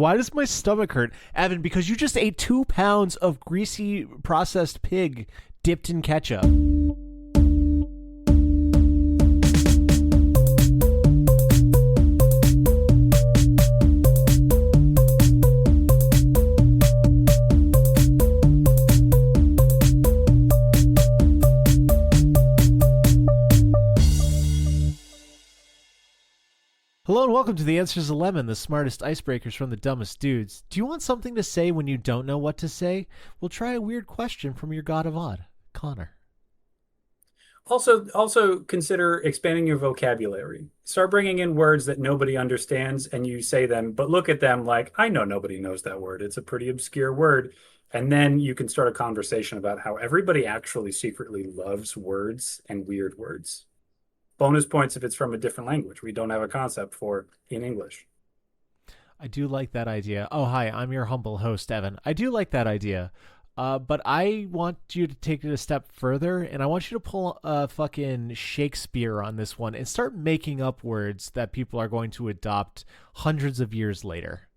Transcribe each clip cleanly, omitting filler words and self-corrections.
Why does my stomach hurt? Evan, because you just ate 2 pounds of greasy processed pig dipped in ketchup. Hello and welcome to The Answers of Lemon, the smartest icebreakers from the dumbest dudes. Do you want something to say when you don't know what to say? We'll try a weird question from your god of odd, Connor. Also consider expanding your vocabulary. Start bringing in words that nobody understands and you say them, but look at them like, I know nobody knows that word. It's a pretty obscure word. And then you can start a conversation about how everybody actually secretly loves words and weird words. Bonus points if it's from a different language we don't have a concept for in English. I do like that idea. Oh, hi, I'm your humble host, Evan. I do like that idea. But I want you to take it a step further, and I want you to pull a fucking Shakespeare on this one and start making up words that people are going to adopt hundreds of years later.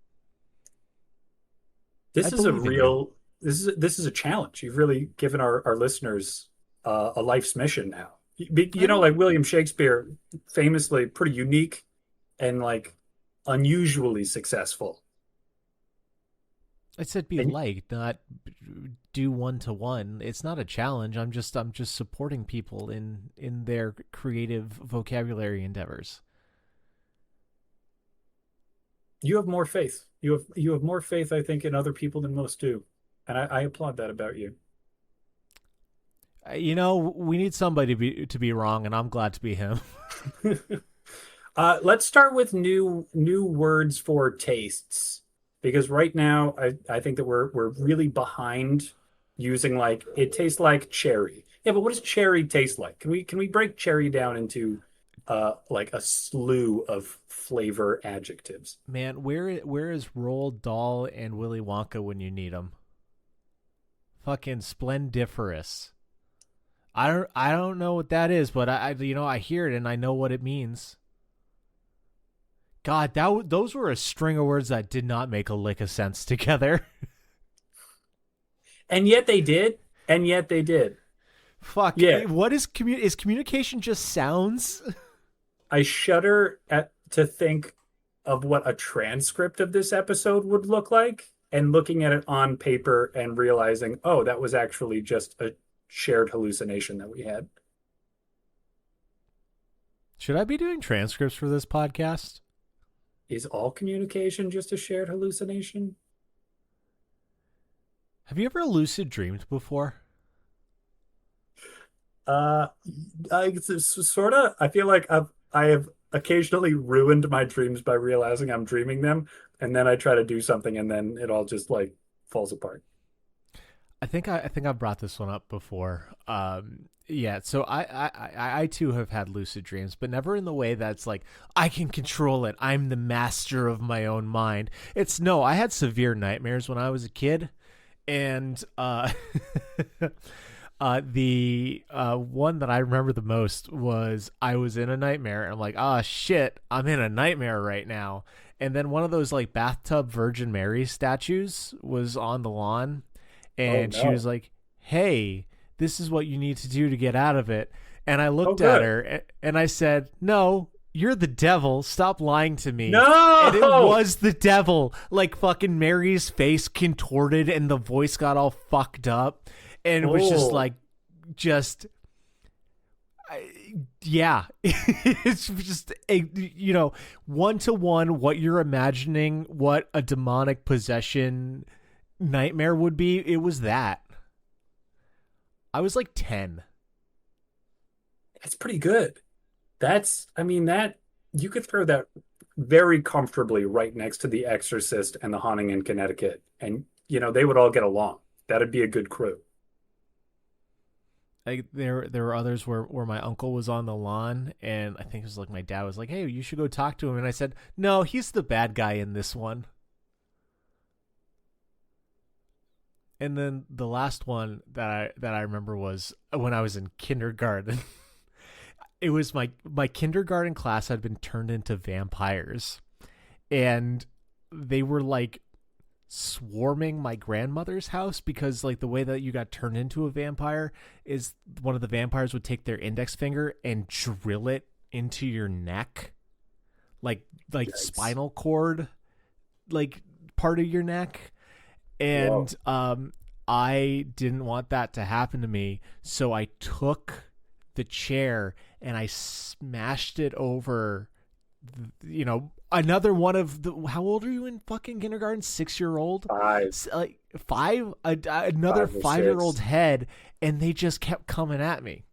I This is a believe in you. real this is a challenge. You've really given our listeners a life's mission now. I don't. Like William Shakespeare, famously pretty unique and like unusually successful. I said be And liked, not do one to one. It's not a challenge. I'm just supporting people in their creative vocabulary endeavors. you have more faith. You have more faith, I think, in other people than most do. And I applaud that about you. We need somebody to be wrong, and I'm glad to be him. Let's start with new words for tastes because right now I think that we're really behind using like it tastes like cherry. Yeah, but what does cherry taste like? Can we break cherry down into like a slew of flavor adjectives? Man, where is Roald Dahl and Willy Wonka when you need them? Fucking splendiferous. I don't know what that is, but I hear it and I know what it means. God, those were a string of words that did not make a lick of sense together. And yet they did, and yet they did. Fuck, Yeah, what is communication just sounds? I shudder at to think of what a transcript of this episode would look like and looking at it on paper and realizing, oh, that was actually just a shared hallucination that we had. Should I be doing transcripts for this podcast? Is all communication just a shared hallucination? Have you ever lucid dreamed before? Uh, sort of. I feel like I have occasionally ruined my dreams by realizing I'm dreaming them, and then I try to do something, and then it all just like falls apart. I think I've brought this one up before. Yeah, so I too have had lucid dreams, but never in the way that's like I can control it. I'm the master of my own mind. It's no, I had severe nightmares when I was a kid, and the one that I remember the most was I was in a nightmare, and I'm like, ah, shit, I'm in a nightmare right now. And then one of those like bathtub Virgin Mary statues was on the lawn, Oh and she was no. like, hey, this is what you need to do to get out of it. And I Oh looked at good. her and I said, no, you're the devil. Stop lying to me. And it No! was the devil. Like fucking Mary's face contorted and the voice got all fucked up. And it was just Oh, like, just, I, yeah. It's just, one to one what you're imagining, what a demonic possession nightmare would be. It was that. I was like 10. that's pretty good. I mean, that you could throw that very comfortably right next to The Exorcist and The Haunting in Connecticut, and they would all get along. That'd be a good crew. Like there were others where my uncle was on the lawn, and I think it was like my dad was like, hey, you should go talk to him, and I said, no, he's the bad guy in this one. And then the last one that I remember was when I was in kindergarten. It was my kindergarten class had been turned into vampires, and they were like swarming my grandmother's house because like the way that you got turned into a vampire is one of the vampires would take their index finger and drill it into your neck, like Yikes. spinal cord, like part of your neck. Whoa. And I didn't want that to happen to me, so I took the chair and I smashed it over, another one of the. How old are you in fucking kindergarten? 6-year old, Five, like five, another 5 or 5-year old's 6. head, and they just kept coming at me.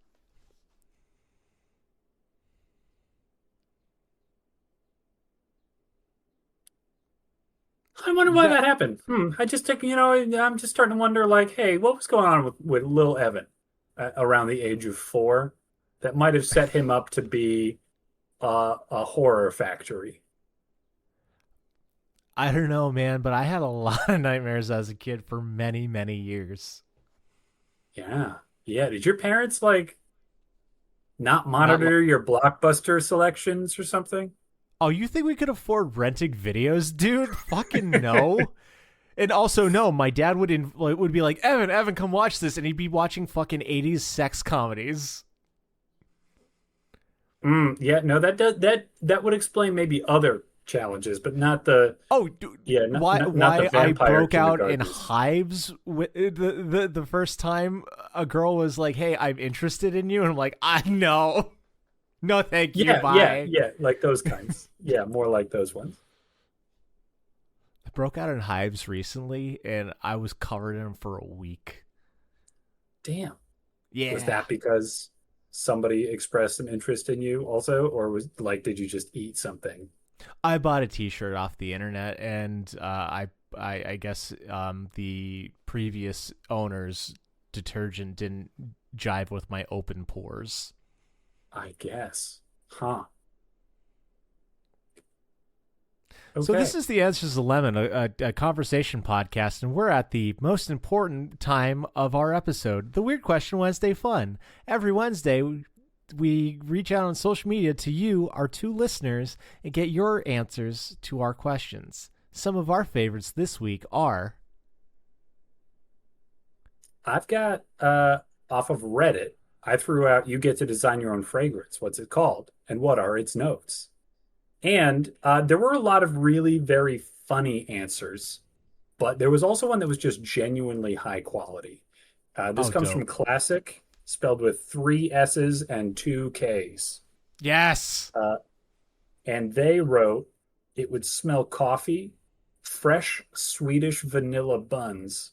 I wonder why That that happened. I just take, I'm just starting to wonder, like, hey, what was going on with little Evan around the age of 4 that might have set him up to be a horror factory? I don't know, man, but I had a lot of nightmares as a kid for many, many years. Yeah. Yeah. Did your parents like not Not monitor your Blockbuster selections or something? Oh, you think we could afford renting videos, dude? Fucking no. And also, no, my dad would be like, Evan, come watch this, and he'd be watching fucking 80s sex comedies. Yeah, no, that would explain maybe other challenges, but not the Oh, dude, yeah, not the why I vampire broke out in kindergartners. hives with the first time a girl was like, "Hey, I'm interested in you," and I'm like, "I know, no, thank you, Yeah, yeah, bye." yeah, like those kinds. Yeah, more like those ones. I broke out in hives recently, and I was covered in them for a week. Damn. Was Yeah. that because somebody expressed an interest in you also, or was like, did you just eat something? I bought a T-shirt off the internet, and I guess the previous owner's detergent didn't jive with my open pores. I guess. Huh. So this Okay. is the Answers to Lemon, a conversation podcast, and we're at the most important time of our episode, the Weird Question Wednesday Fun. Every Wednesday, we reach out on social media to you, our 2 listeners, and get your answers to our questions. Some of our favorites this week are I've got off of Reddit, I threw out you get to design your own fragrance. What's it called? And what are its notes? And there were a lot of really very funny answers, but there was also one that was just genuinely high quality. This oh, comes from dope. Classic, spelled with 3 S's and 2 K's. Yes. Uh, and they wrote it would smell coffee, fresh Swedish vanilla buns,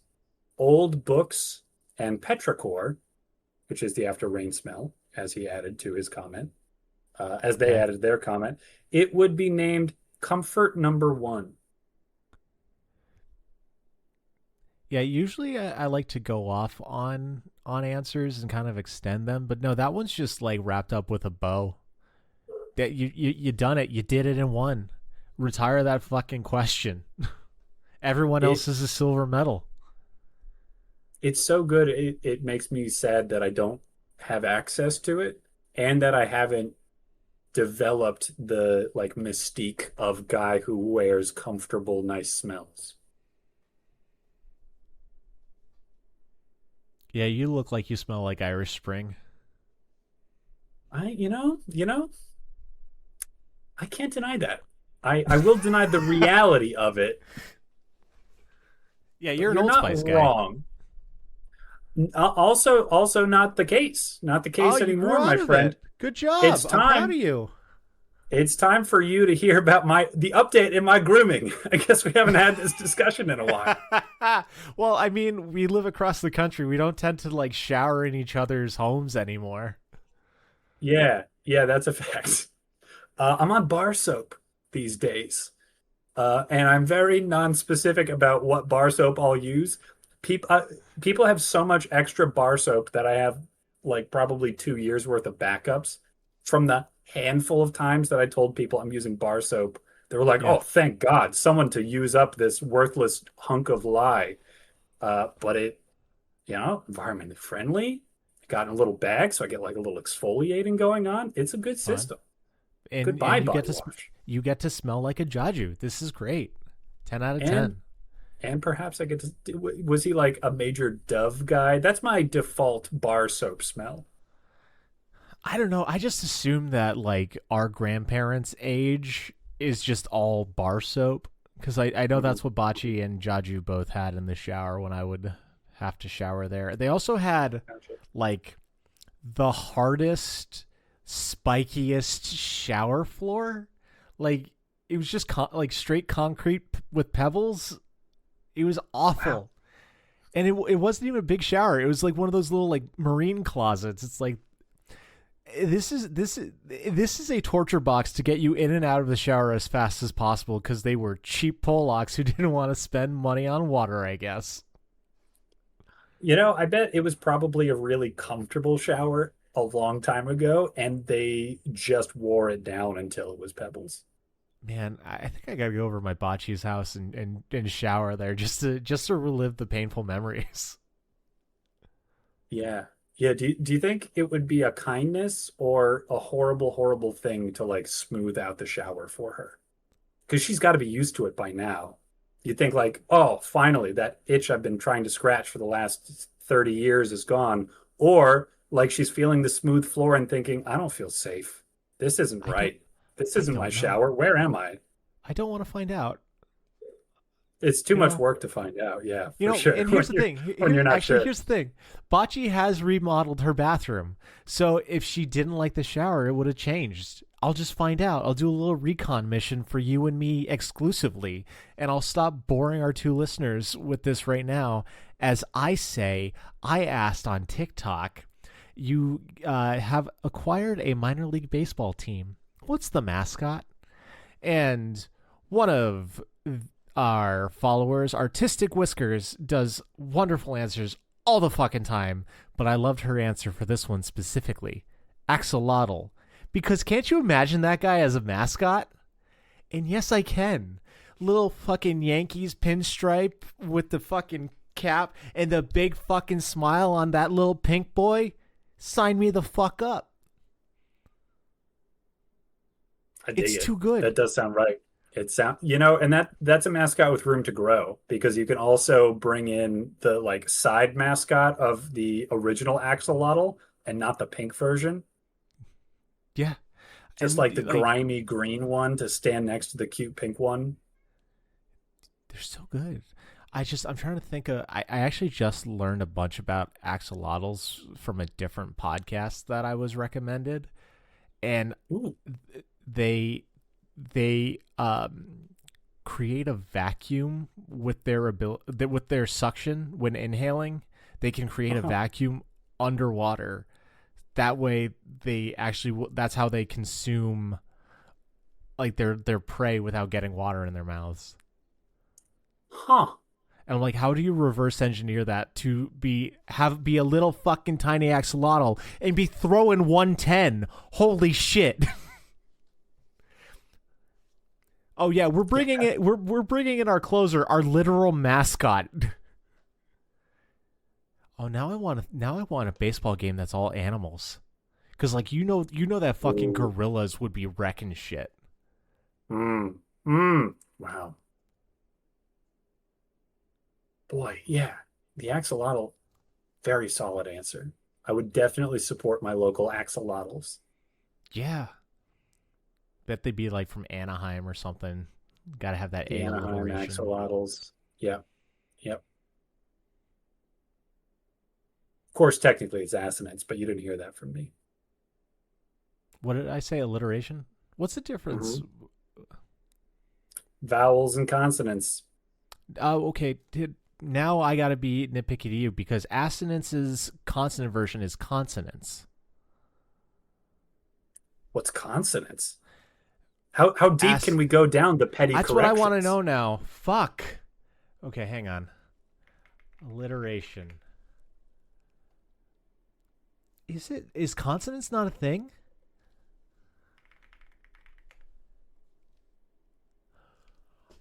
old books, and petrichor, which is the after rain smell, as he added to his comment, as they Okay. added their comment. It would be named Comfort Number One. Yeah, usually I like to go off on answers and kind of extend them, but no, that one's just like wrapped up with a bow. That you done it. You did it in one. Retire that fucking question. Everyone It else is a silver medal. it's so good. It makes me sad that I don't have access to it and that I haven't developed the like mystique of guy who wears comfortable, nice smells. Yeah, you look like you smell like Irish Spring. I I can't deny that. I will deny the reality of it, Yeah, but you're an you're Old not Spice guy. wrong. Also not the case. Not the Oh, case you grew anymore, out my of friend. it. Good It's job. I'm proud of time. you. It's time for you to hear about my the update in my grooming. I guess we haven't had this discussion in a while. Well, I mean, we live across the country. We don't tend to like shower in each other's homes anymore. Yeah, yeah, that's a fact. I'm on bar soap these days. And I'm very non-specific about what bar soap I'll use. People have so much extra bar soap that I have like probably 2 years worth of backups from the handful of times that I told people I'm using bar soap. They were like, Yeah, "Oh, thank God, someone to use up this worthless hunk of lie." But environmentally friendly. Got in a little bag, so I get like a little exfoliating going on. It's a good fun. system. And Goodbye, you get body to wash. you get to smell like a jaju. This is great. 10 out of And 10. and perhaps I get to, was he like a major Dove guy? That's my default bar soap smell. I don't know. I just assume that like our grandparents' age is just all bar soap because I know Mhm. that's what Bachi and Jaju both had in the shower when I would have to shower there. They also had Gotcha. like the hardest, spikiest shower floor. Like it was just like straight concrete with pebbles. It was Wow. awful. And it wasn't even a big shower. It was like one of those little like marine closets. It's like this is a torture box to get you in and out of the shower as fast as possible because they were cheap Polacks who didn't want to spend money on water, I guess. I bet it was probably a really comfortable shower a long time ago, and they just wore it down until it was pebbles. Man, I think I gotta go over to my Bachi's house and shower there just to relive the painful memories. Yeah. Yeah. Do you think it would be a kindness or a horrible, horrible thing to like smooth out the shower for her? Because she's got to be used to it by now. You think like, oh, finally, that itch I've been trying to scratch for the last 30 years is gone. Or like she's feeling the smooth floor and thinking, I don't feel safe. This isn't I don't right. This I isn't my don't know. shower. Where am I? I don't want to find out. It's too You much know, work to find out. Yeah, for sure. And here's the thing. When you're not sure. Here's the thing. Bachi has remodeled her bathroom. So if she didn't like the shower, it would have changed. I'll just find out. I'll do a little recon mission for you and me exclusively. And I'll stop boring our two listeners with this right now. As I say, I asked on TikTok, you have acquired a minor league baseball team. What's the mascot? And one of our followers, Artistic Whiskers, does wonderful answers all the fucking time, but I loved her answer for this one specifically. Axolotl. Because can't you imagine that guy as a mascot? And yes, I can. Little fucking Yankees pinstripe with the fucking cap and the big fucking smile on that little pink boy. Sign me the fuck up. I dig It's it. too good. That does sound right. It sound, and that's a mascot with room to grow because you can also bring in the like side mascot of the original axolotl and not the pink version. Yeah. Just And like the like grimy green one to stand next to the cute pink one. they're so good. I'm trying to think of I actually just learned a bunch about axolotls from a different podcast that I was recommended. And Ooh. they create a vacuum with their ability with their suction when inhaling. They can create a Uh-huh. vacuum underwater. That way they actually that's how they consume like their prey without getting water in their mouths. Huh. And I'm like, how do you reverse engineer that to be a little fucking tiny axolotl and be throwing 110? Holy shit. Oh yeah, we're bringing it. We're bringing in our closer, our literal mascot. Oh, now I want a baseball game that's all animals, because like that fucking Ooh. gorillas would be wrecking shit. Mm. Mm. Wow. Boy, yeah. The axolotl, very solid answer. I would definitely support my local axolotls. Yeah, bet they'd be like from Anaheim or something. Got to have that The A Anaheim alliteration. axolotls. Yep. Yep. Of course, technically it's assonance, but you didn't hear that from me. What did I say? Alliteration. What's the difference? Mhm. Vowels and consonants. Okay. Now I gotta be nitpicky to you because assonance's consonant version is consonants. What's consonants? How deep Ass. can we go down the petty That's what I want to corrections? know now. Fuck. Okay, hang on. Alliteration. Is consonants not a thing?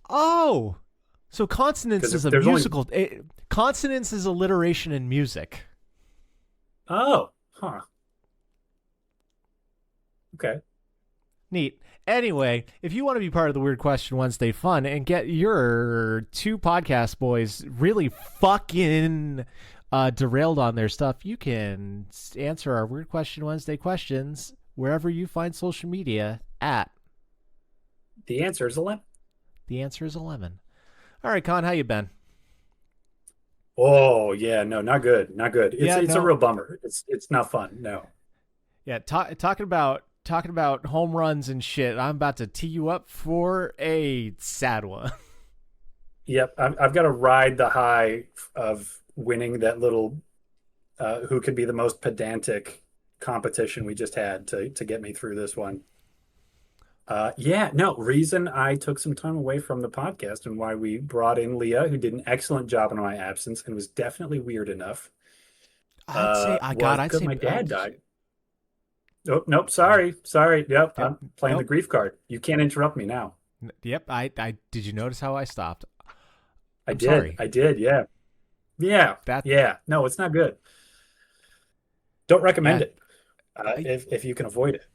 Oh, so consonants Because is a there's only musical. Consonants is alliteration in music. oh, huh. Okay. Neat. Anyway, if you want to be part of the Weird Question Wednesday fun and get your two podcast boys really fucking derailed on their stuff, you can answer our Weird Question Wednesday questions wherever you find social media at The answer is a lemon. The Answer is a Lemon. All right, Con, how you been? Oh yeah, no, not good, not good. Yeah, It's a no, real bummer. It's not fun. No. yeah. Talking about home runs and shit. I'm about to tee you up for a sad one. Yep, I've got to ride the high of winning that little who can be the most pedantic competition we just had to get me through this one. Yeah, no, reason I took some time away from the podcast and why we brought in Leah, who did an excellent job in my absence and was definitely weird enough, I'd say, was I'd because say, my dad died. Oh, nope, sorry. Yep, yep, I'm playing the nope, grief card. You can't interrupt me now. yep. I did you notice how I stopped? I I'm did, sorry. I did, yeah. Yeah, That, yeah. No, it's not good. Don't recommend yeah. it I, if you can avoid it.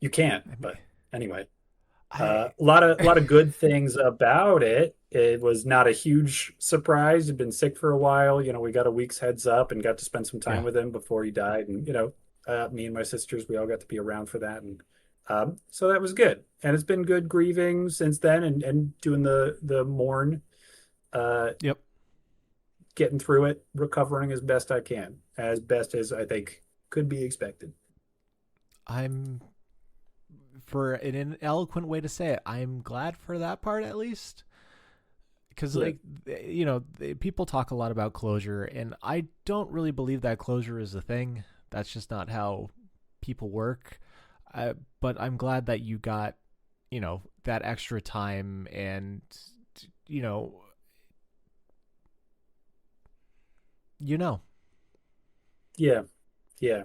You can, I mean, but anyway. I, A lot of good things about it. It was not a huge surprise. He'd been sick for a while. We got a week's heads up and got to spend some time yeah, with him before he died. And me and my sisters, we all got to be around for that. And so that was good. And it's been good grieving since then, and doing the mourn, uh, yep. getting through it, recovering as best I can, as best as I think could be expected. I'm for in an eloquent way to say it. I'm glad for that part at least. Because Yeah. people talk a lot about closure, and I don't really believe that closure is a thing. That's just not how people work. But I'm glad that you got that extra time, and you know you know Yeah. Yeah.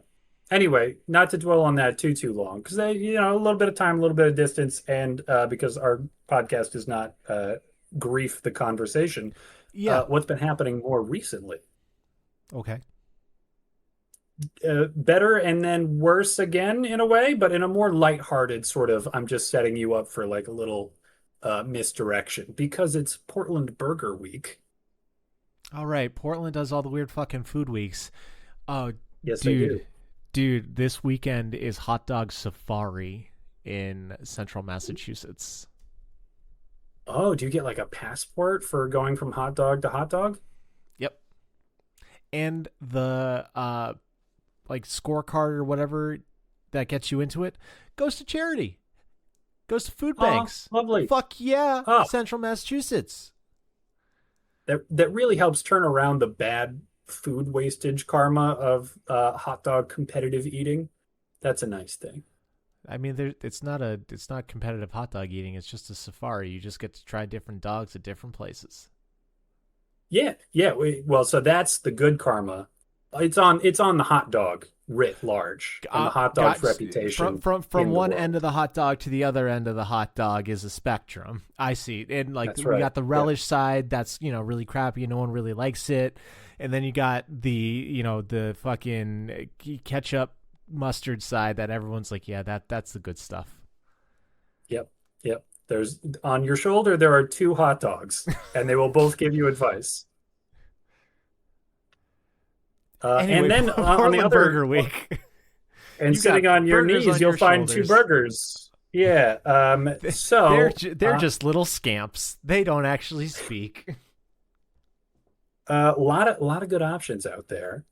Anyway, not to dwell on that too long, because a little bit of time, a little bit of distance, and because our podcast is not grief the conversation. yeah. What's been happening more recently? Okay. Better and then worse again in a way, but in a more lighthearted sort of. I'm just setting you up for like a little misdirection because it's Portland Burger Week. All right. Portland does all the weird fucking food weeks. Oh, Yes, they do. dude, this weekend is hot dog safari in central Massachusetts. Oh, do you get like a passport for going from hot dog to hot dog? Yep. And the like scorecard or whatever that gets you into it goes to charity. Goes to food Oh, banks. lovely. Fuck yeah, Oh, central Massachusetts. that really helps turn around the bad food wastage karma of hot dog competitive eating. That's a nice thing. I mean, it's not competitive hot dog eating. It's just a safari. You just get to try different dogs at different places. Yeah, yeah. Well, so that's the good karma. It's on the hot dog writ large, and the hot dog's Got reputation from in the one end world. of the hot dog to the other end of the hot dog is a spectrum. I see, and like That's we right. got the Yeah. relish side that's really crappy. No one really likes it, and then you got the fucking ketchup mustard side that everyone's like, yeah, that's the good stuff. Yep. Yep. There's on your shoulder there are two hot dogs, and they will both give you advice. And Anyway, then on the Portland Burger other, Week. and You got sitting on your burgers knees, on you'll your find two shoulders. burgers. Yeah. So They're just little scamps. They don't actually speak. a lot of good options out there.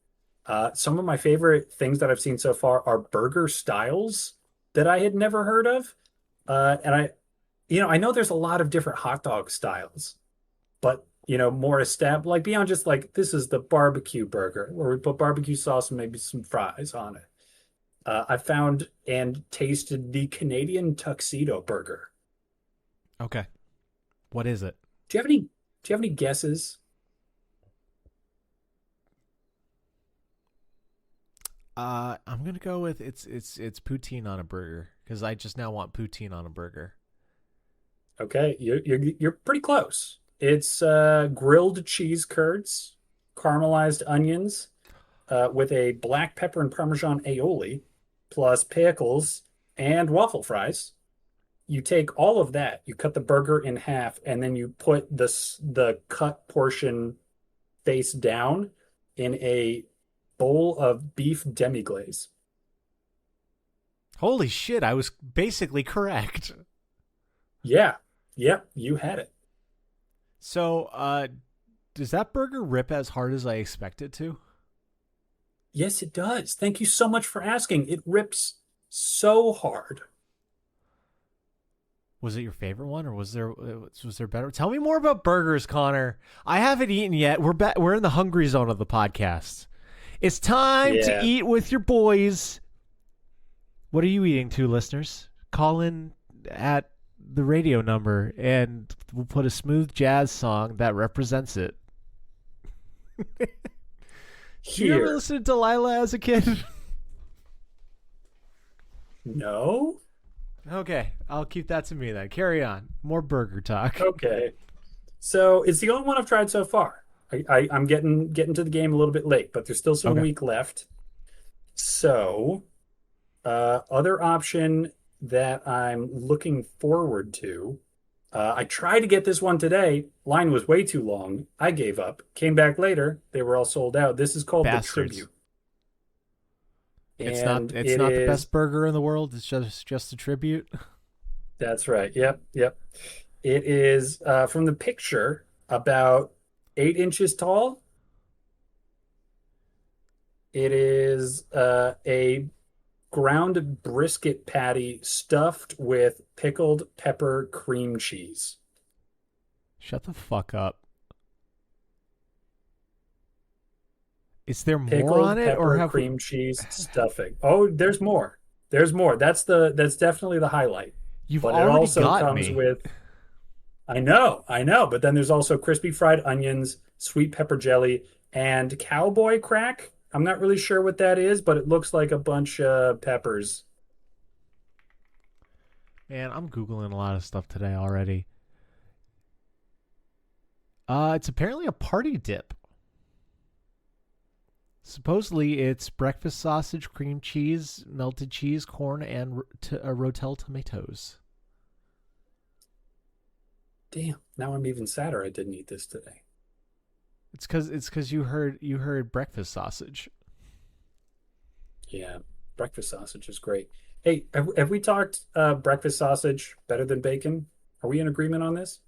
Some of my favorite things that I've seen so far are burger styles that I had never heard of. And I know there's a lot of different hot dog styles, but more established, like beyond just like this is the barbecue burger where we put barbecue sauce and maybe some fries on it. I found and tasted the Canadian tuxedo burger. Okay, what is it? Do you have any guesses? I'm gonna go with it's poutine on a burger because I just now want poutine on a burger. Okay, you're pretty close. It's grilled cheese curds, caramelized onions, with a black pepper and Parmesan aioli, plus pickles, and waffle fries. You take all of that, you cut the burger in half, and then you put the cut portion face down in a bowl of beef demi-glaze. Holy shit, I was basically correct. Yeah. Yep, you had it. So, does that burger rip as hard as I expect it to? Yes, it does. Thank you so much for asking. It rips so hard. Was it your favorite one, or was there better? Tell me more about burgers, Connor. I haven't eaten yet. We're in the hungry zone of the podcast. It's time to Yeah. eat with your boys. What are you eating to, listeners? Call in at the radio number, and we'll put a smooth jazz song that represents it. You ever Here. listen to Delilah as a kid? No? Okay, I'll keep that to me then. Carry on. More burger talk. Okay. So it's the only one I've tried so far. I'm getting to the game a little bit late, but there's still some Okay. week left. So, other option that I'm looking forward to. I tried to get this one today. Line was way too long. I gave up. Came back later. They were all sold out. This is called the Bastards. Tribute, and It's it not the is. best burger in the world. It's just a tribute. That's right. Yep, yep. It is from the picture about 8 inches tall. It is a ground brisket patty stuffed with pickled pepper cream cheese. Shut the fuck up. Is there more on Pickled it, or pepper have we? cream cheese stuffing. Oh, there's more. There's more. That's definitely the highlight. You've But it already also got comes me. with, I know, but then there's also crispy fried onions, sweet pepper jelly, and cowboy crack. I'm not really sure what that is, but it looks like a bunch of peppers. Man, I'm googling a lot of stuff today already. It's apparently a party dip. Supposedly, it's breakfast sausage, cream cheese, melted cheese, corn, and Rotel tomatoes. Damn, now I'm even sadder I didn't eat this today. It's because you heard breakfast sausage. Yeah, breakfast sausage is great. Hey, have we talked breakfast sausage better than bacon? Are we in agreement on this?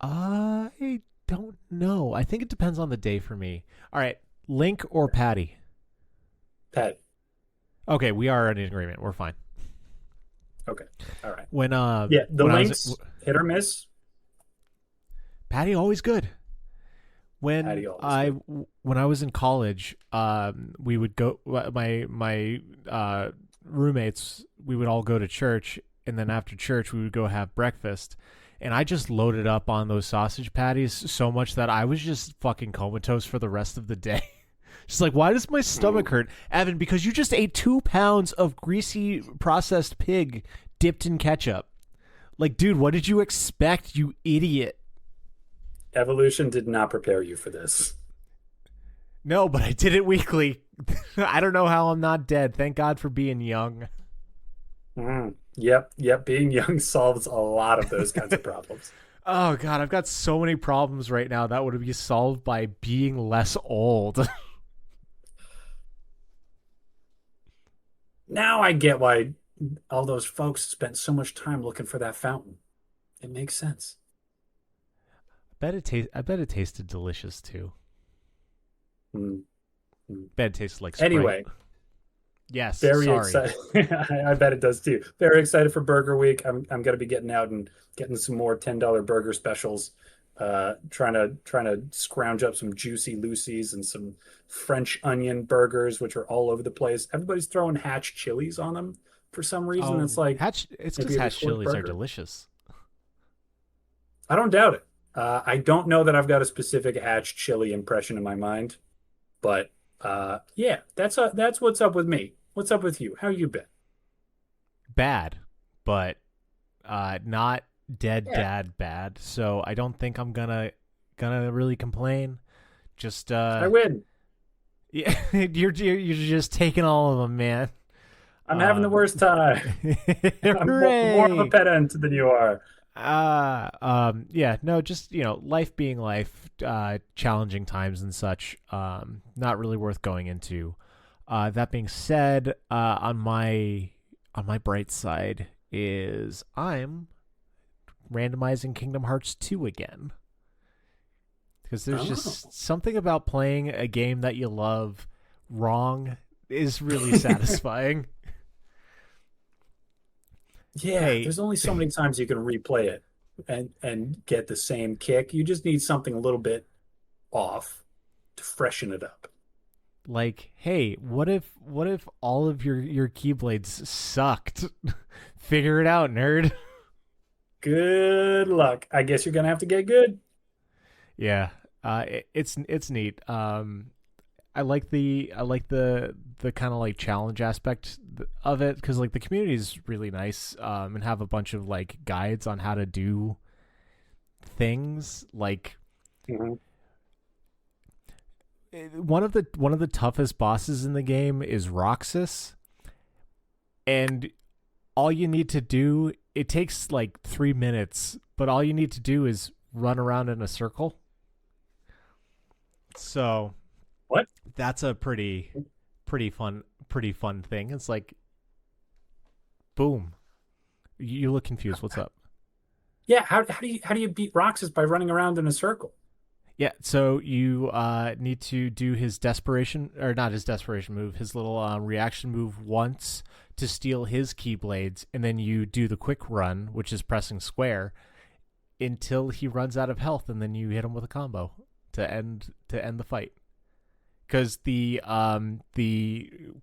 I don't know. I think it depends on the day for me. All right, Link or Patty? Pat. Okay, we are in agreement. We're fine. Okay. All right. When Yeah, the when I was links hit or miss. Patty always good. Patty always good. When I was in college, we would go. My roommates, we would all go to church, and then after church, we would go have breakfast. And I just loaded up on those sausage patties so much that I was just fucking comatose for the rest of the day. Just like, why does my stomach Ooh. hurt, Evan? Because you just ate 2 pounds of greasy processed pig dipped in ketchup. Like, dude, what did you expect, you idiot? Evolution did not prepare you for this. No, but I did it weekly. I don't know how I'm not dead. Thank God for being young. Yep, yep. Being young solves a lot of those kinds of problems. Oh God, I've got so many problems right now that would be solved by being less old. Now I get why all those folks spent so much time looking for that fountain. It makes sense. I bet it tasted delicious too. Mm, mm. Bet it tasted like Sprite. Anyway, Yes, very sorry. excited. I bet it does too. Very excited for Burger Week. I'm gonna be getting out and getting some more $10 burger specials. Trying to scrounge up some juicy Lucy's and some French onion burgers, which are all over the place. Everybody's throwing Hatch chilies on them for some reason. It's Oh, like It's maybe because a Hatch short chilies are burger. delicious. I don't doubt it. I don't know that I've got a specific Hatch chili impression in my mind, but yeah, that's what's up with me. What's up with you? How you been? Bad, but not dead Yeah, dad bad. So I don't think I'm gonna really complain. Just I win. Yeah, you're just taking all of them, man. I'm having the Um, worst time. I'm more of a hooray! pedant than you are. Yeah, no, just life being life, challenging times and such. Not really worth going into. That being said, on my bright side is I'm randomizing Kingdom Hearts 2 again because there's just Oh. something about playing a game that you love wrong is really satisfying. Yeah, Hey, there's only so many times you can replay it and get the same kick. You just need something a little bit off to freshen it up. like, hey, what if all of your keyblades sucked? Figure it out, nerd. Good luck. I guess you're gonna have to get good. Yeah, it's neat. I like the kind of like challenge aspect of it because like the community is really nice, and have a bunch of like guides on how to do things. Like Mhm. one of the toughest bosses in the game is Roxas, and all you need to do, it takes like 3 minutes, but all you need to do is run around in a circle. So What? that's a pretty fun thing. It's like boom. You look confused. What's up? Yeah, how do you beat Roxas by running around in a circle? Yeah, so you need to do his desperation, or not his desperation move, his little reaction move once to steal his keyblades, and then you do the quick run, which is pressing square, until he runs out of health, and then you hit him with a combo to end the fight. Because the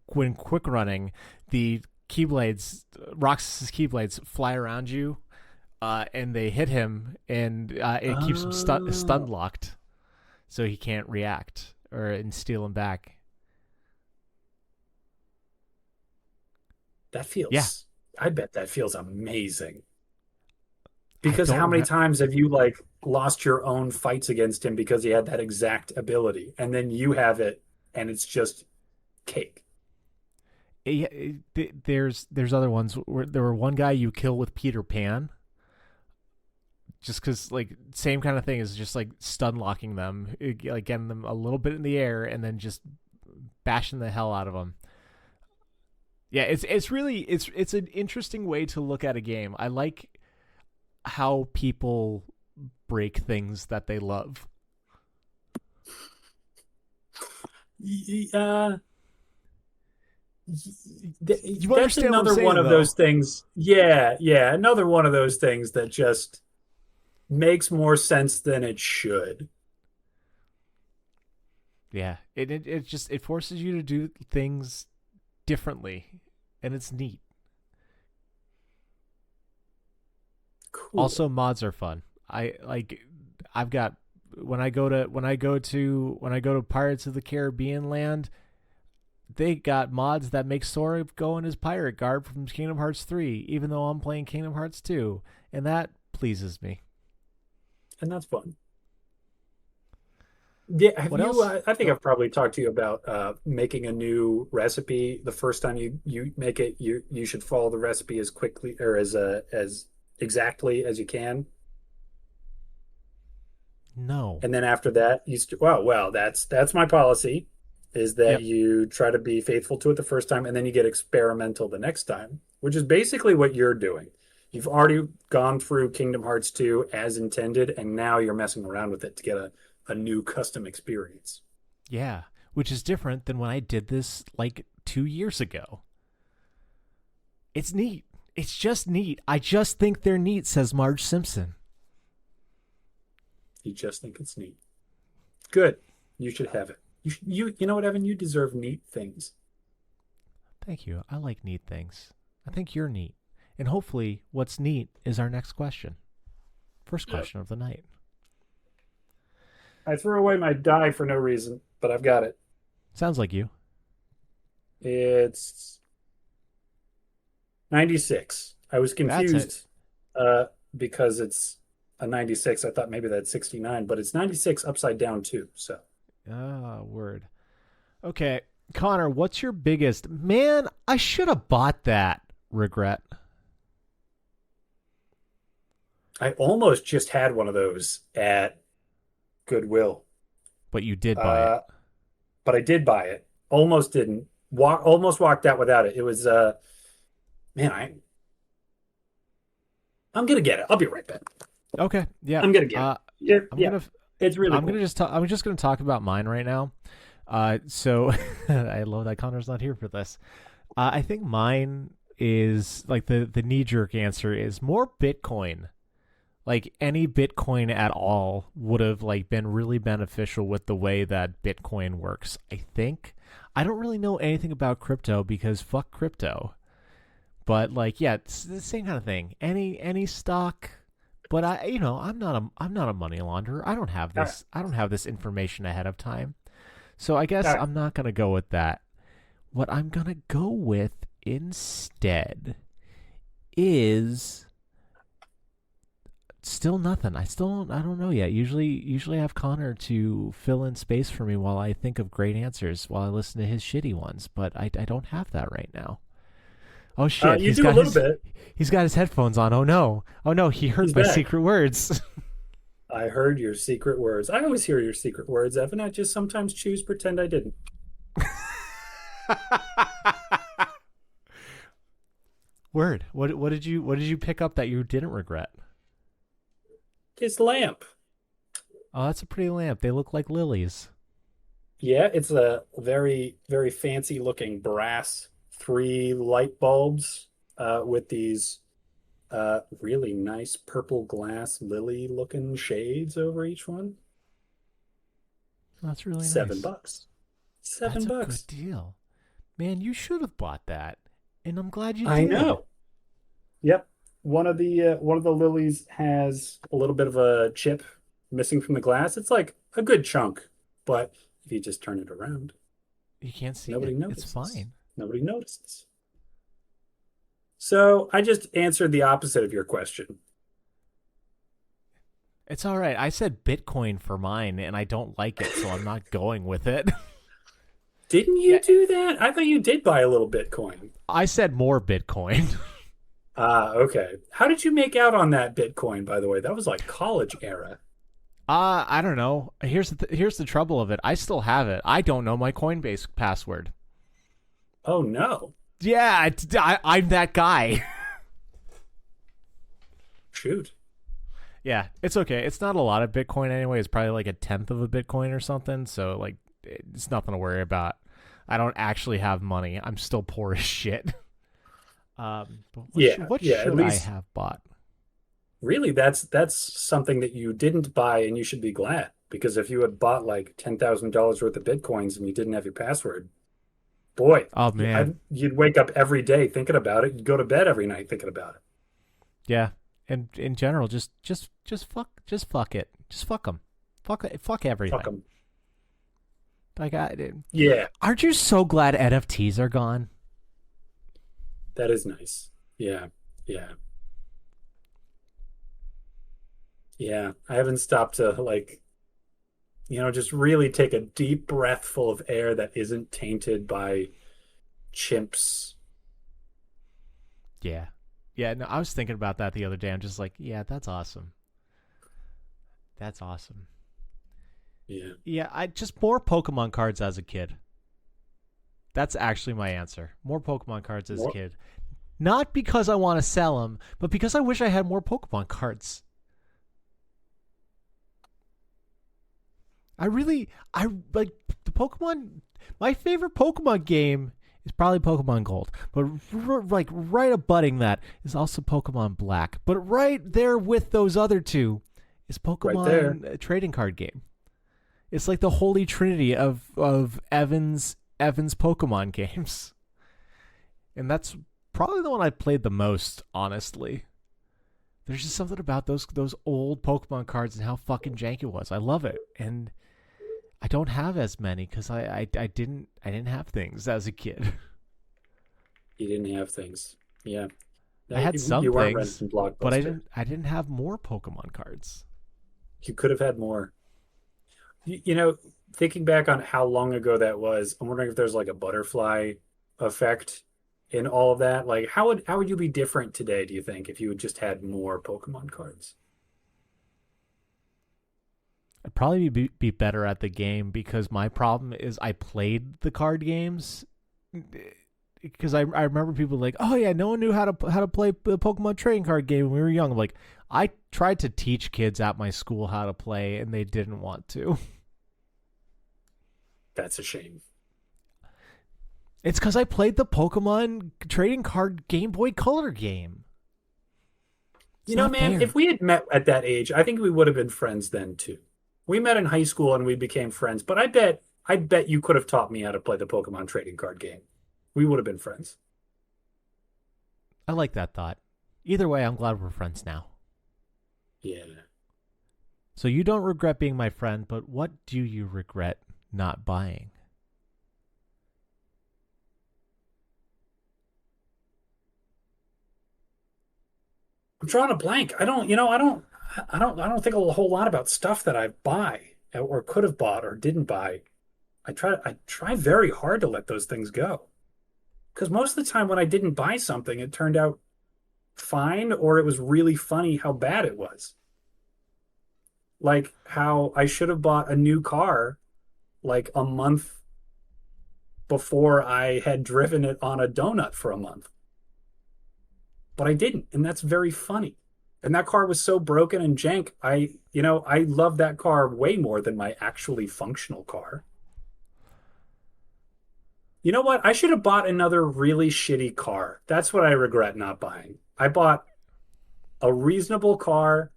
when quick running, the keyblades, Roxas's keyblades fly around you, and they hit him, and it keeps him stun Oh, locked, so he can't react and steal him back. that Yeah, feels, I bet that feels amazing. I Because don't how many remember. times have you like lost your own fights against him because he had that exact ability, and then you have it and it's just cake? There's other ones where there were one guy you kill with Peter Pan, just because like same kind of thing is just like stun locking them, like getting them a little bit in the air and then just bashing the hell out of them. Yeah, it's really it's an interesting way to look at a game. I like how people break things that they love. Uh, You that's understand what I'm another one saying, of though? those things. Yeah, yeah, another one of those things that just makes more sense than it should. Yeah, it just it forces you to do things differently, and it's neat. Cool. Also, mods are fun. I like. I've got when I go to Pirates of the Caribbean land, they got mods that make Sora go in his pirate garb from Kingdom Hearts 3, even though I'm playing Kingdom Hearts 2, and that pleases me. And that's fun. Yeah, have What you? else? I think Oh, I've probably talked to you about making a new recipe. The first time you make it, you should follow the recipe as quickly or as exactly as you can. no. And then after that, well, that's my policy, is that Yep. you try to be faithful to it the first time, and then you get experimental the next time, which is basically what you're doing. You've already gone through Kingdom Hearts 2 as intended, and now you're messing around with it to get a new custom experience. Yeah. Which is different than when I did this like 2 years ago. It's neat. It's just neat. I just think they're neat, says Marge Simpson. You just think it's neat. Good. You should have it. You know what, Evan? You deserve neat things. Thank you. I like neat things. I think you're neat. And hopefully, what's neat is our next question. First Yep. question of the night. I threw away my die for no reason, but I've got it. Sounds like you. It's 96. I was That's it. confused because it's a 96. I thought maybe that's 69, but it's 96 upside down too. So Ah, word. Okay, Connor, what's your biggest man? I should have bought that regret, I almost just had one of those at Goodwill. but you did buy it. Uh, but I did buy it. Almost didn't. Almost walked out without it. It was man, I'm gonna get it. I'll be right back. Okay, yeah. I'm gonna get it. Yeah, I'm yeah. gonna. It's really I'm cool. gonna just. I'm just gonna talk about mine right now. So I love that Connor's not here for this. I think mine is like the knee jerk answer is more Bitcoin. Like any Bitcoin at all would have like been really beneficial with the way that Bitcoin works. I think I don't really know anything about crypto because fuck crypto. But like yeah, it's the same kind of thing. Any stock, but I'm not a money launderer. All right. I don't have this information ahead of time. So I guess All right. I'm not going to go with that. What I'm going to go with instead is still nothing. I don't know yet. Usually I have Connor to fill in space for me while I think of great answers while I listen to his shitty ones, but I don't have that right now. Oh shit, You do a little bit. he's got his headphones on. Oh no. Oh no, he heard He's my back. secret words. I heard your secret words. I always hear your secret words, Evan. I just sometimes choose pretend I didn't. Word. What did you pick up that you didn't regret? His lamp. Oh, that's a pretty lamp. They look like lilies. Yeah, it's a very, very fancy looking brass three light bulbs with these really nice purple glass lily looking shades over each one. That's really Seven nice. bucks. That's Seven a good bucks. deal. Man, you should have bought that. And I'm glad you I did. know. Yep. One of the lilies has a little bit of a chip missing from the glass. It's like a good chunk, but if you just turn it around, You can't see nobody it. It's notices. fine. Nobody notices. So I just answered the opposite of your question. It's all right. I said Bitcoin for mine, and I don't like it, so I'm not going with it. Didn't you Yeah, do that? I thought you did buy a little Bitcoin. I said more Bitcoin. Ah, okay. How did you make out on that Bitcoin, by the way? That was like college era. I don't know. Here's the trouble of it. I still have it. I don't know my Coinbase password. Oh no. Yeah, I'm that guy. Shoot. Yeah, it's okay. It's not a lot of Bitcoin anyway. It's probably like a tenth of a Bitcoin or something. So like, it's nothing to worry about. I don't actually have money. I'm still poor as shit. But Yeah, what yeah, at should I least have bought? really that's something that you didn't buy and you should be glad because if you had bought like $10,000 worth of Bitcoins and you didn't have your password, boy, Oh man, you'd wake up every day thinking about it. You'd go to bed every night thinking about it. yeah. And in general, just fuck it. Just fuck them. Fuck Fuck everything. them. Like, Yeah, aren't you so glad NFTs are gone? that is nice. Yeah, yeah. Yeah, I haven't stopped to like, just really take a deep breath full of air that isn't tainted by chimps. Yeah, yeah. No, I was thinking about that the other day. I'm just like, yeah, that's awesome. That's awesome. Yeah. Yeah, I just more Pokemon cards as a kid. That's actually my answer. More Pokemon cards as a More, kid. Not because I want to sell them, but because I wish I had more Pokemon cards. I like the Pokemon. My favorite Pokemon game is probably Pokemon Gold, but like right abutting that is also Pokemon Black. But right there with those other two is right there. Pokemon trading card game. It's like the holy trinity of Evan's Pokemon games, and that's probably the one I played the most. Honestly, there's just something about those old Pokemon cards and how fucking jank it was. I love it, and I don't have as many because I didn't have things as a kid. You didn't have things. Yeah. I No, had some you weren't things, renting but I Blockbuster. didn't have more Pokemon cards. You could have had more. You know, thinking back on how long ago that was, I'm wondering if there's like a butterfly effect in all of that. Like, how would you be different today, do you think, if you had just had more Pokemon cards? I'd probably be better at the game because my problem is I played the card games because I remember people like, oh yeah, no one knew how to play the Pokemon trading card game when we were young. I'm like, I tried to teach kids at my school how to play and they didn't want to. That's a shame. It's because I played the Pokemon trading card Game Boy Color game. It's You know, not man, fair. if we had met at that age, I think we would have been friends then too. We met in high school and we became friends, but I bet you could have taught me how to play the Pokemon trading card game. We would have been friends. I like that thought. Either way, I'm glad we're friends now. Yeah. So you don't regret being my friend, but what do you regret not buying? I'm drawing a blank. I don't think a whole lot about stuff that I buy or could have bought or didn't buy. I try very hard to let those things go. Because most of the time when I didn't buy something, it turned out fine or it was really funny how bad it was. Like how I should have bought a new car like a month before I had driven it on a donut for a month. But I didn't, and that's very funny. And that car was so broken and jank. I love that car way more than my actually functional car. You know what? I should have bought another really shitty car. That's what I regret not buying. I bought a reasonable car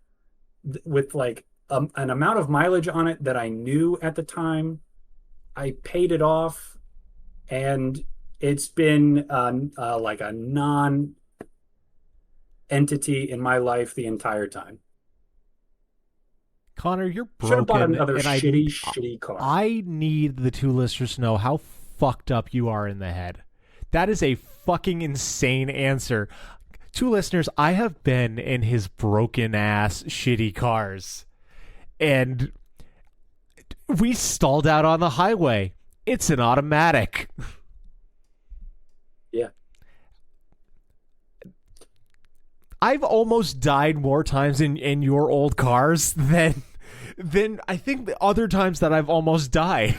with like an amount of mileage on it that I knew at the time. I paid it off, and it's been like a non entity in my life the entire time. Connor, you're Should have bought broken, another and shitty car. I need the two listeners to know how fucked up you are in the head. That is a fucking insane answer. Two listeners, I have been in his broken ass shitty cars, and we stalled out on the highway. It's an automatic. Yeah. I've almost died more times in your old cars than I think the other times that I've almost died.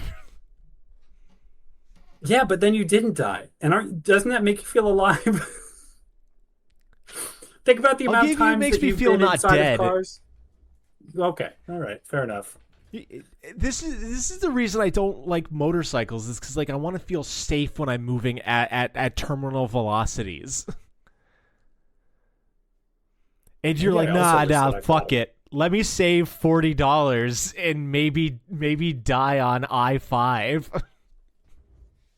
Yeah, but then you didn't die. And doesn't that make you feel alive? Think about the I'll amount give of you, it times makes that me you've feel been not inside dead. of cars. Okay, all right, fair enough. This is the reason I don't like motorcycles, is because like I want to feel safe when I'm moving at terminal velocities. And you're Maybe like, I also nah, dislike fuck that. it. Let me save $40 and maybe die on I-5.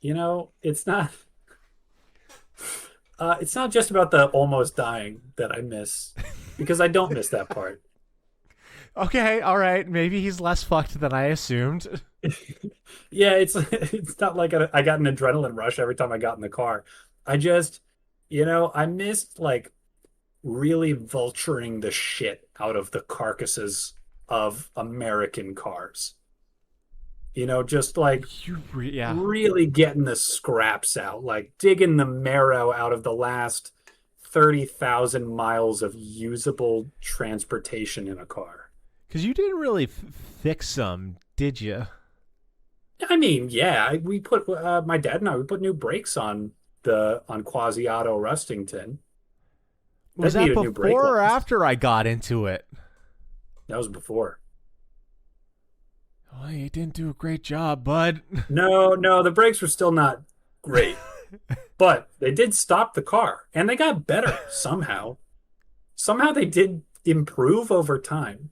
It's not just about the almost dying that I miss, because I don't miss that part. Okay, all right. Maybe he's less fucked than I assumed. Yeah, it's not like I got an adrenaline rush every time I got in the car. I just, I missed like really vulturing the shit out of the carcasses of American cars. Just like Yeah. really getting the scraps out, like digging the marrow out of the last 30,000 miles of usable transportation in a car. Because you didn't really fix them, did you? I mean, yeah, we put my dad and we put new brakes on Quasi-Auto Rustington. Was that needed new brake before or lines. after I got into it? That was before. Oh, you didn't do a great job, bud. No, the brakes were still not great, but they did stop the car, and they got better somehow. Somehow they did improve over time.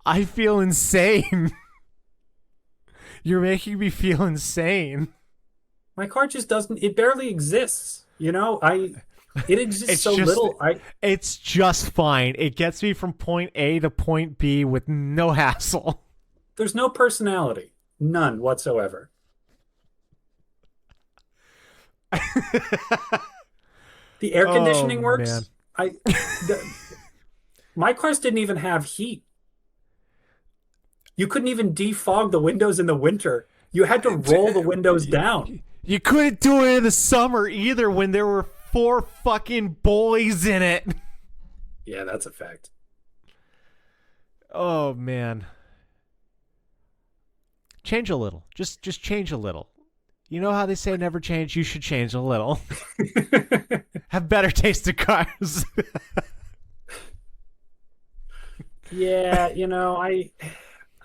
I feel insane. You're making me feel insane. My car just doesn't, it barely exists. It exists It's so just- little. It's just fine. It gets me from point A to point B with no hassle. There's no personality, none whatsoever. The air conditioning works. Man. I, the, My cars didn't even have heat. You couldn't even defog the windows in the winter. You had to roll the windows down. You couldn't do it in the summer either when there were four fucking boys in it. Yeah, that's a fact. Oh man. Change a little. Just change a little. You know how they say never change? You should change a little. Have better taste in cars. Yeah,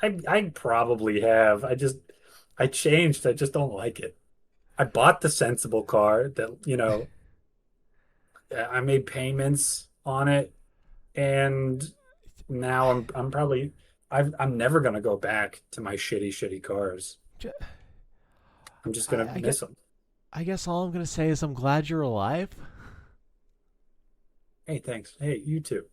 I probably have. I changed. I just don't like it. I bought the sensible car that, I made payments on it, and now I'm probably I'm never gonna go back to my shitty cars. I'm just gonna I miss get. them. I guess all I'm gonna say is I'm glad you're alive. Hey, thanks. Hey, you too.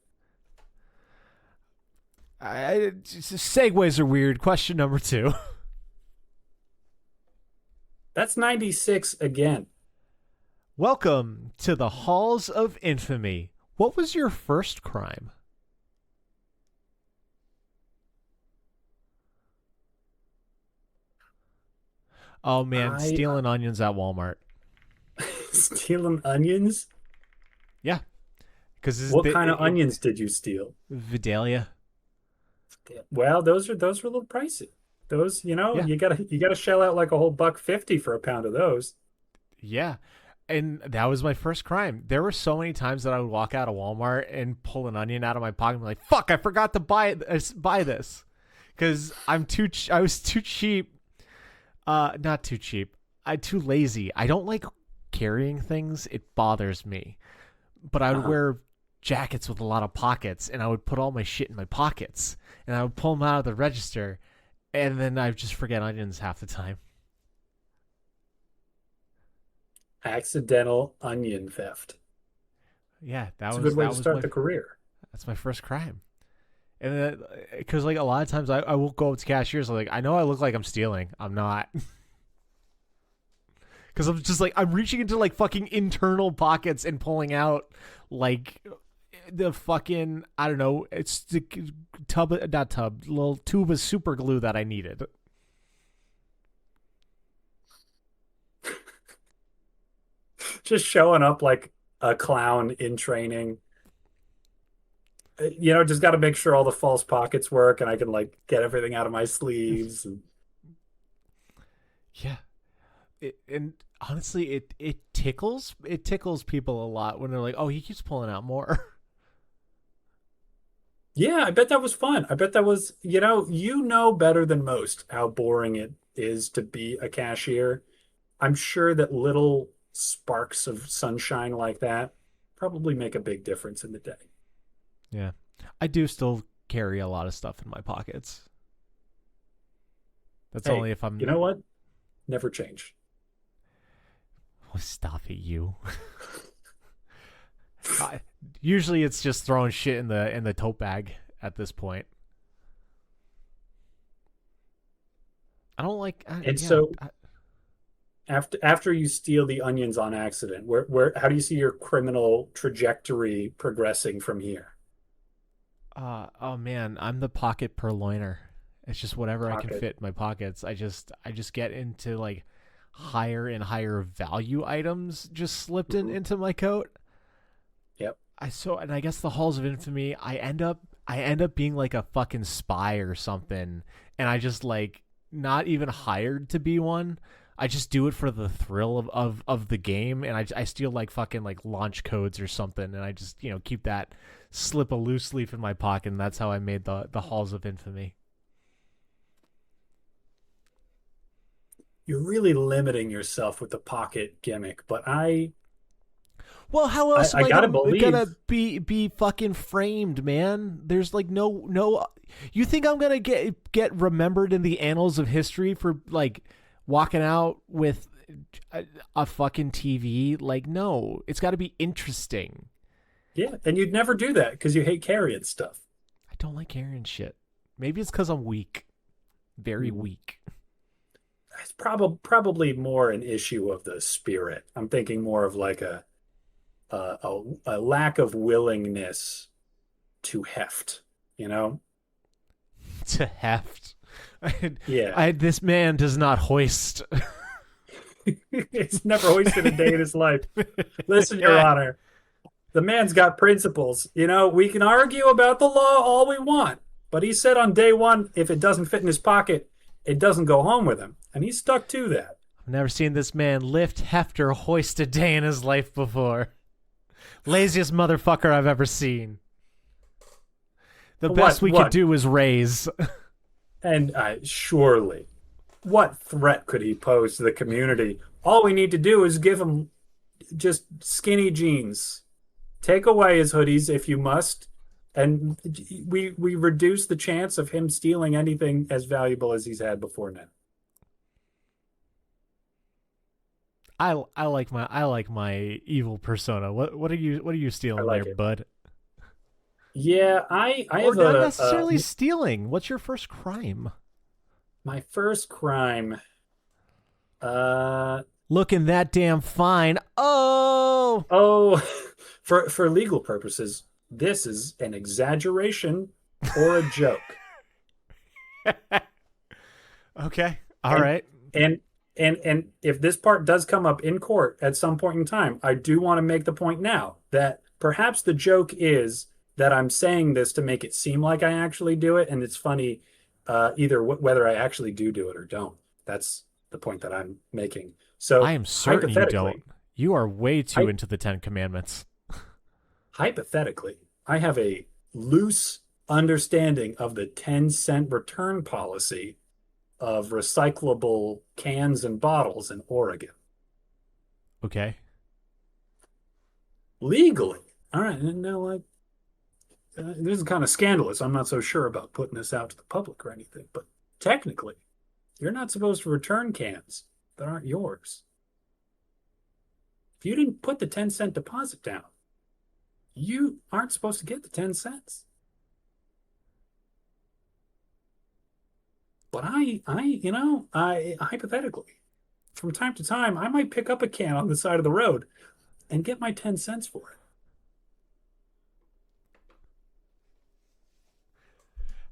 Segues are weird. Question number 2. That's 96 again. Welcome to the Halls of Infamy. What was your first crime? Oh man, I stealing onions at Walmart. stealing onions? Yeah, because What kind of onions did you steal? Vidalia. Well, those are a little pricey. Those, Yeah, you gotta shell out like a whole $1.50 for a pound of those. yeah, and that was my first crime. There were so many times that I would walk out of Walmart and pull an onion out of my pocket and be like, "Fuck, I forgot to buy this," because I was too cheap. Not too cheap. I'm too lazy. I don't like carrying things. It bothers me. But I would Uh-huh. wear jackets with a lot of pockets, and I would put all my shit in my pockets, and I would pull them out of the register, and then I would just forget onions half the time. Accidental onion theft. Yeah, It's a good way to start the career. that's my first crime. And because like a lot of times I will go up to cashiers like I know I look like I'm stealing. I'm not. Because I'm just like I'm reaching into like fucking internal pockets and pulling out like the fucking I don't know. It's the tub, not tub, little tube of super glue that I needed. Just showing up like a clown in training. Just got to make sure all the false pockets work and I can like get everything out of my sleeves. Yeah, and honestly, it tickles people a lot when they're like, "Oh, he keeps pulling out more." Yeah, I bet that was fun. I bet that was, you know better than most how boring it is to be a cashier. I'm sure that little sparks of sunshine like that probably make a big difference in the day. Yeah, I do still carry a lot of stuff in my pockets. That's Hey, only if you I'm. know what? Never change. Oh, stop it, you. I, usually, it's just throwing shit in the tote bag at this point. I don't like. And Yeah, so after you steal the onions on accident, where how do you see your criminal trajectory progressing from here? oh man, I'm the pocket purloiner. It's just whatever I can Pocket. fit in my pockets. I just get into like higher and higher value items just slipped Mhm. into my coat. Yep. And I guess the Halls of Infamy, I end up being like a fucking spy or something, and I just like not even hired to be one. I just do it for the thrill of the game, and I steal like fucking like launch codes or something, and I just keep that slip a loose leaf in my pocket, and that's how I made the Halls of Infamy. You're really limiting yourself with the pocket gimmick, but I Well, how I, else am I I gotta gonna believe. be fucking framed, man? There's like no. You think I'm gonna get remembered in the annals of history for like walking out with a fucking TV? Like, no, it's got to be interesting. Yeah, and you'd never do that because you hate carrying stuff. I don't like carrying shit. Maybe it's because I'm weak, very Mhm. weak. It's probably more an issue of the spirit. I'm thinking more of like a lack of willingness to heft, you know? To heft. Yeah. This man does not hoist. He's never hoisted a day in his life. Listen, Your Honor, the man's got principles. You know, we can argue about the law all we want, but he said on day one, if it doesn't fit in his pocket, it doesn't go home with him. And he stuck to that. I've never seen this man lift, heft, or hoist a day in his life before. Laziest motherfucker I've ever seen. The best we could do is raise. And surely, what threat could he pose to the community? All we need to do is give him just skinny jeans. Take away his hoodies if you must, and we reduce the chance of him stealing anything as valuable as he's had before now. I like my evil persona. What are you stealing there, bud? Yeah, I or have not necessarily stealing. What's your first crime? My first crime. Looking that damn fine. Oh, for legal purposes, this is an exaggeration or a joke. Okay. All right. And if this part does come up in court at some point in time, I do want to make the point now that perhaps the joke is that I'm saying this to make it seem like I actually do it, and it's funny either whether I actually do it or don't. That's the point that I'm making. So I am certain you don't. You are way too into the 10 Commandments. Hypothetically, I have a loose understanding of the 10-cent return policy of recyclable cans and bottles in Oregon. Okay. Legally. All right. Now, this is kind of scandalous. I'm not so sure about putting this out to the public or anything, but technically, you're not supposed to return cans that aren't yours. If you didn't put the 10-cent deposit down, you aren't supposed to get the 10 cents. But I hypothetically, from time to time, I might pick up a can on the side of the road and get my 10 cents for it.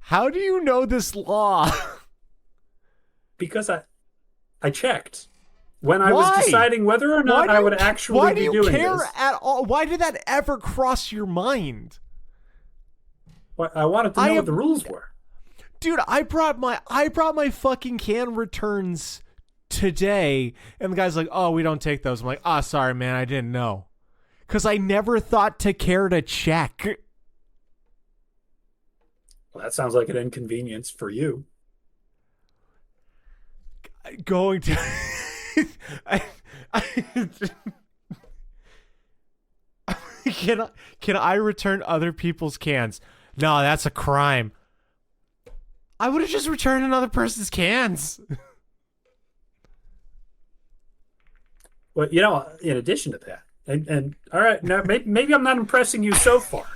How do you know this law? Because I checked. When I was deciding whether or not I would actually be doing this. Why do you care at all? Why did that ever cross your mind? Well, I wanted to know what the rules were. Dude, I brought my fucking can returns today, and the guy's like, "Oh, we don't take those." I'm like, sorry, man, I didn't know." Because I never thought to care to check. Well, that sounds like an inconvenience for you. Going to... Can I return other people's cans? No, that's a crime. I would have just returned another person's cans. Well, in addition to that, and all right, now maybe I'm not impressing you so far.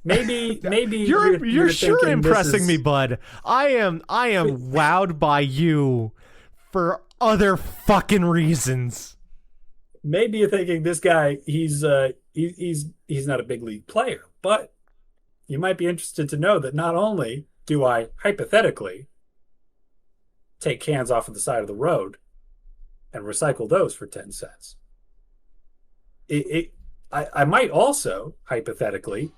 Maybe you're sure impressing me, bud. I am wowed by you for other fucking reasons. Maybe you're thinking this guy, he's not a big league player, but you might be interested to know that not only do I hypothetically take cans off of the side of the road and recycle those for 10 cents. I might also hypothetically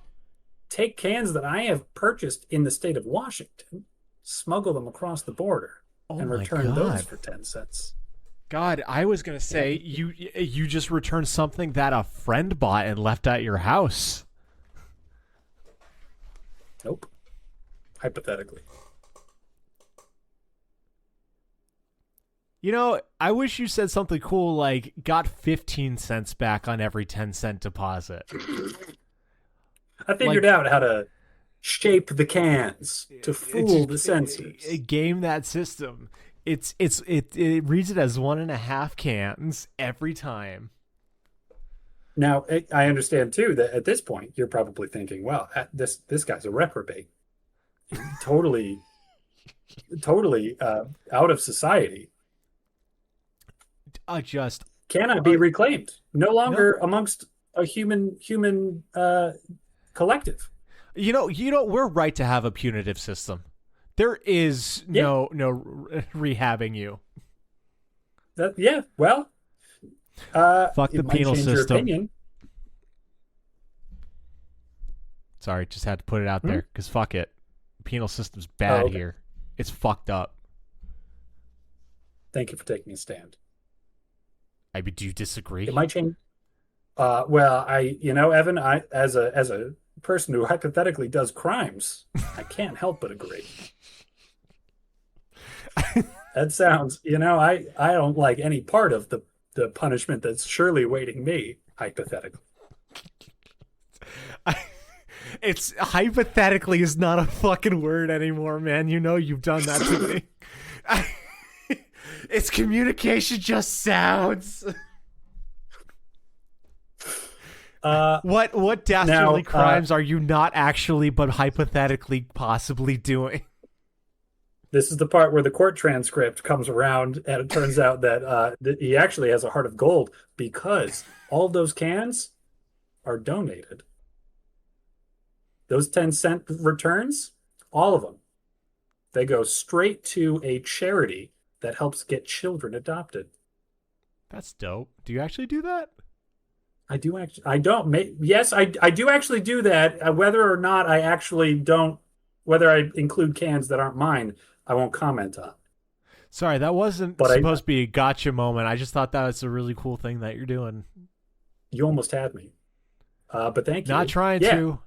take cans that I have purchased in the state of Washington, smuggle them across the border, and return those for 10 cents. God, I was going to say, you just returned something that a friend bought and left at your house. Nope. Hypothetically. I wish you said something cool like, got 15 cents back on every 10-cent deposit. I figured out how to shape the cans to fool the senses. Game that system. It reads it as 1.5 cans every time. Now, I understand too that at this point you're probably thinking, "Well, this guy's a reprobate, totally out of society. Cannot be reclaimed. No longer amongst a human collective. We're right to have a punitive system. There is no rehabbing you. Well, fuck the it might penal change your system. opinion. Sorry, just had to put it out there because fuck it. Penal system's bad here. It's fucked up. Thank you for taking a stand. I mean, do you disagree? It might change. Well, Evan, as a person who hypothetically does crimes, I can't help but agree. That sounds, I don't like any part of the punishment that's surely awaiting me, hypothetically. It's hypothetically is not a fucking word anymore, man. You've done that to me. It's communication just sounds. What dastardly crimes are you not actually but hypothetically possibly doing? This is the part where the court transcript comes around, and it turns out that he actually has a heart of gold because all of those cans are donated. Those 10-cent returns, all of them, they go straight to a charity that helps get children adopted. That's dope. Do you actually do that? I do actually. I don't. Yes, I do actually do that. Whether or not I actually don't, whether I include cans that aren't mine, I won't comment on. Sorry, that wasn't supposed to be a gotcha moment. I just thought that was a really cool thing that you're doing. You almost had me. But thank you. Not trying to.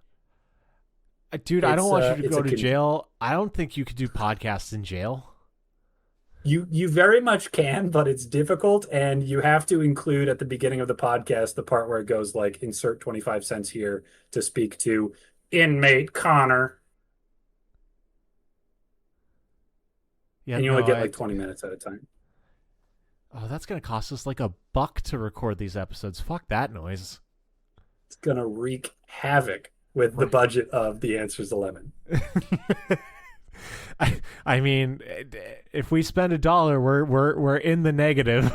Dude, I don't want you to go to jail. I don't think you could do podcasts in jail. You very much can, but it's difficult, and you have to include at the beginning of the podcast the part where it goes like, insert 25 cents here to speak to inmate Connor. Yeah, and you only get like 20 minutes at a time. Oh, that's going to cost us like $1 to record these episodes. Fuck that noise. It's going to wreak havoc with the budget of The Answers 11. I mean, if we spend $1, we're in the negative.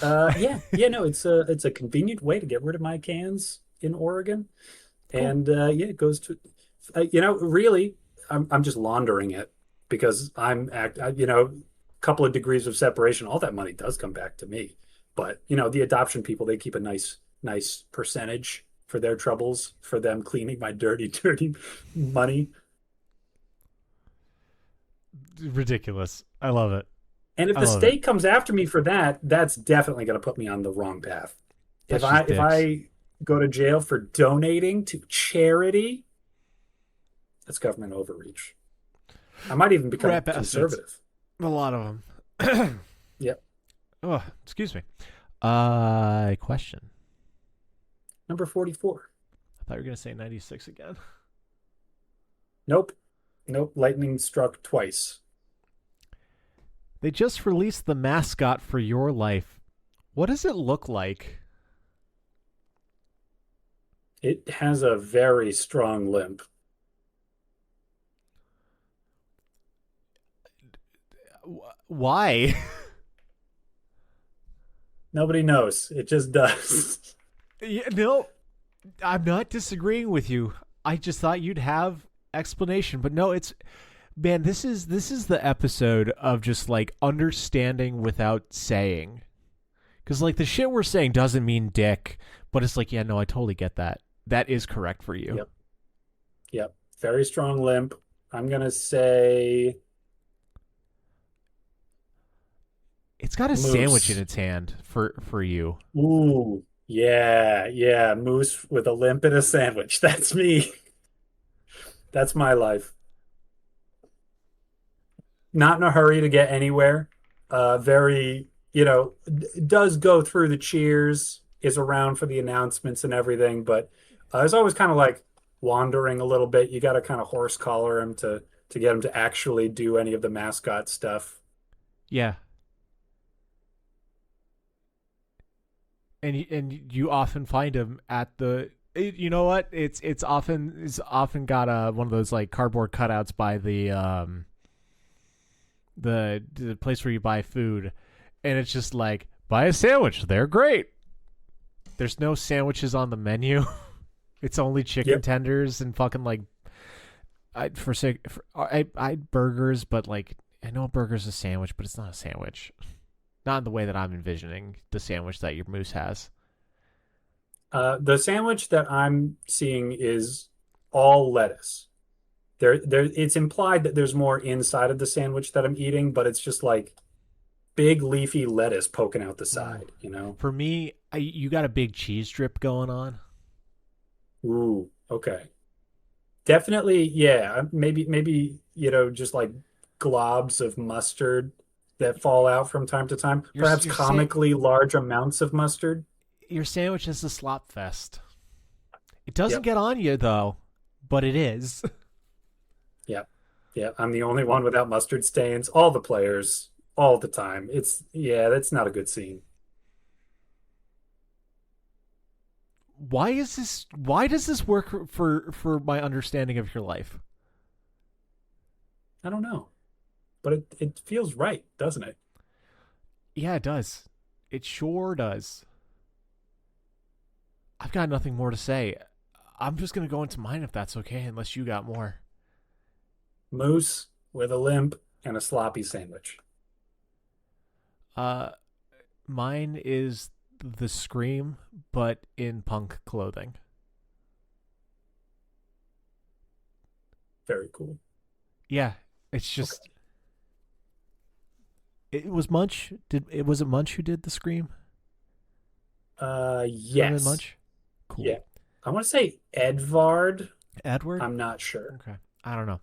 It's a convenient way to get rid of my cans in Oregon, cool. And it goes to, really, I'm just laundering it because a couple of degrees of separation. All that money does come back to me, but the adoption people, they keep a nice percentage for their troubles, for them cleaning my dirty money. Ridiculous. I love it. And if the state comes after me for that, that's definitely going to put me on the wrong path. If I go to jail for donating to charity, that's government overreach. I might even become conservative. A lot of them. Yep. Oh, excuse me. Question. Number 44. I thought you were going to say 96 again. Nope. Lightning struck twice. They just released the mascot for your life. What does it look like? It has a very strong limp. Why? Nobody knows. It just does. Yeah, no, I'm not disagreeing with you. I just thought you'd have explanation, but no, man, this is the episode of just like understanding without saying. Because like the shit we're saying doesn't mean dick, but it's like, yeah, no, I totally get that. That is correct for you. Yep. Very strong limp. I'm going to say it's got a moose. Sandwich in its hand for you. Ooh. Yeah, moose with a limp and a sandwich. That's me. That's my life. Not in a hurry to get anywhere. Very, does go through the cheers, is around for the announcements and everything, but it's always kind of like wandering a little bit. You got to kind of horse collar him to get him to actually do any of the mascot stuff. Yeah. And you often find him at the, you know what? It's often got one of those like cardboard cutouts by the place where you buy food, and it's just like, buy a sandwich, they're great. There's no sandwiches on the menu. It's only chicken Yep. tenders and fucking like I burgers, but like I know a burger's a sandwich, but it's not a sandwich. Not in the way that I'm envisioning the sandwich that your moose has. The sandwich that I'm seeing is all lettuce. It's implied that there's more inside of the sandwich that I'm eating, but it's just like big leafy lettuce poking out the Ooh. side, you know? For me, you got a big cheese drip going on. Ooh, okay. Definitely, yeah. Maybe, just like globs of mustard that fall out from time to time. Your Perhaps your sa- comically large amounts of mustard. your sandwich is a slop fest. It doesn't Yep, get on you though, but it is. yep, yeah. I'm the only one without mustard stains. All the players, all the time. Yeah, that's not a good scene. Why does this work for my understanding of your life? I don't know, but it feels right, doesn't it? Yeah, it does. It sure does. I've got nothing more to say. I'm just gonna go into mine if that's okay, unless you got more. Moose with a limp and a sloppy sandwich. Uh, Mine is the Scream, but in punk clothing. Very cool. Yeah, it's just Okay. it was Munch. Was it Munch who did the Scream? Herman Yes. Munch. Cool. Yeah. I want to say Edvard. Edward. I'm not sure. Okay, I don't know.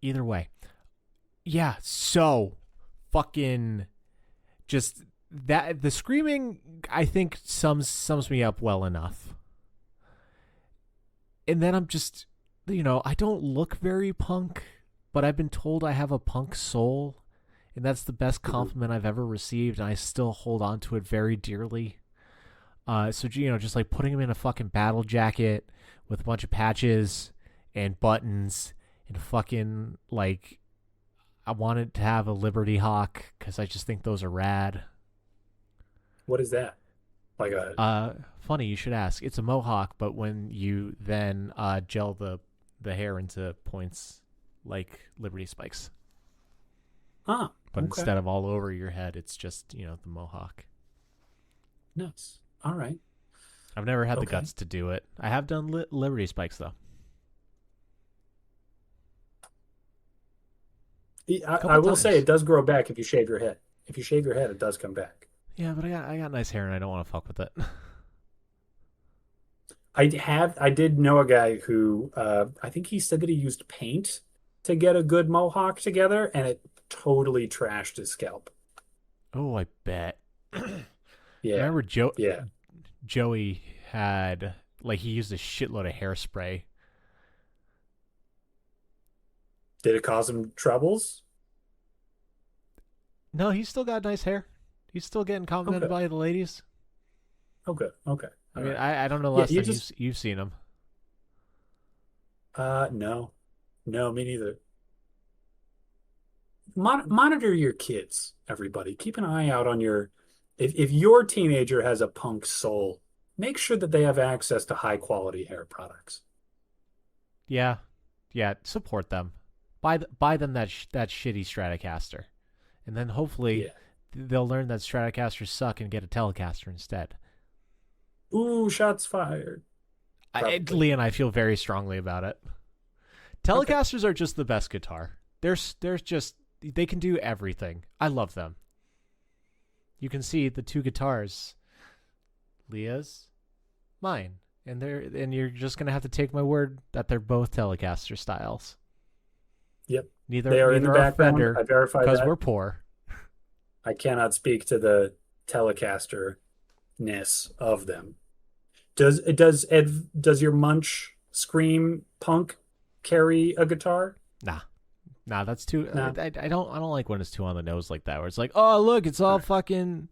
Either way, yeah. So, fucking just that the screaming. I think sums me up well enough. And then I'm just, I don't look very punk, but I've been told I have a punk soul, and that's the best Mhm. compliment I've ever received, and I still hold on to it very dearly. So just like putting him in a fucking battle jacket with a bunch of patches and buttons and fucking like, I wanted to have a Liberty Hawk because I just think those are rad. What is that? Like a Funny you should ask. It's a mohawk, but when you then gel the hair into points like Liberty spikes, but okay. instead of all over your head, it's just the mohawk. Nuts. All right. I've never had the Okay. guts to do it. I have done Liberty spikes though. I Couple will say times. it does grow back if you shave your head. If you shave your head, it does come back. Yeah, but I got nice hair and I don't want to fuck with it. I did know a guy who I think he said that he used paint to get a good mohawk together, and it totally trashed his scalp. Oh, I bet. Yeah, Remember yeah. Joey had like he used a shitload of hairspray. Did it cause him troubles? No, he's still got nice hair. He's still getting complimented Okay. by the ladies. Okay. Okay. I All mean, right. I don't know the Yeah, last you time just you've seen him. no. No, me neither. Monitor your kids, everybody. Keep an eye out on your if your teenager has a punk soul, make sure that they have access to high quality hair products. Yeah, yeah. Support them. Buy them that shitty Stratocaster, and then hopefully Yeah. they'll learn that Stratocasters suck and get a Telecaster instead. Ooh, shots fired. Probably. Lee and I feel very strongly about it. Okay. Telecasters are just the best guitar. There's just they can do everything. I love them. You can see the two guitars, Leah's, mine, and you're just gonna have to take my word that they're both Telecaster styles. Yep. Neither They are in the are background. Fender I verified because that. we're poor. I cannot speak to the Telecaster-ness of them. Does your Munch Scream Punk carry a guitar? Nah, nah, that's too. No. I don't like when it's too on the nose like that. Where it's like, oh look, it's all Right. fucking.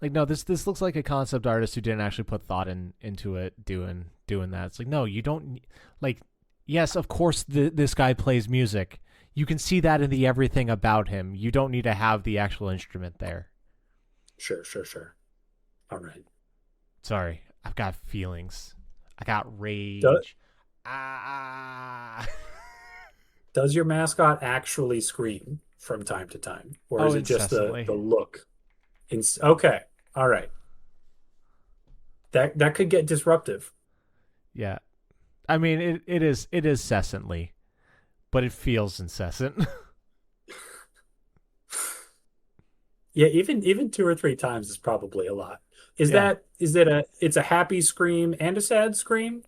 Like no, this looks like a concept artist who didn't actually put thought into it doing that. It's like no, you don't like. Yes, of course, this guy plays music. You can see that in the everything about him. You don't need to have the actual instrument there. Sure. All right. Sorry, I've got feelings. I got Do- rage. Ah. Does your mascot actually scream from time to time, or Oh, is it just incessantly. the look? Okay, all right. That could get disruptive. Yeah. I mean, it is incessantly, but it feels incessant. Yeah, even two or three times is probably a lot. Is Yeah. that is it a it's a happy scream and a sad scream?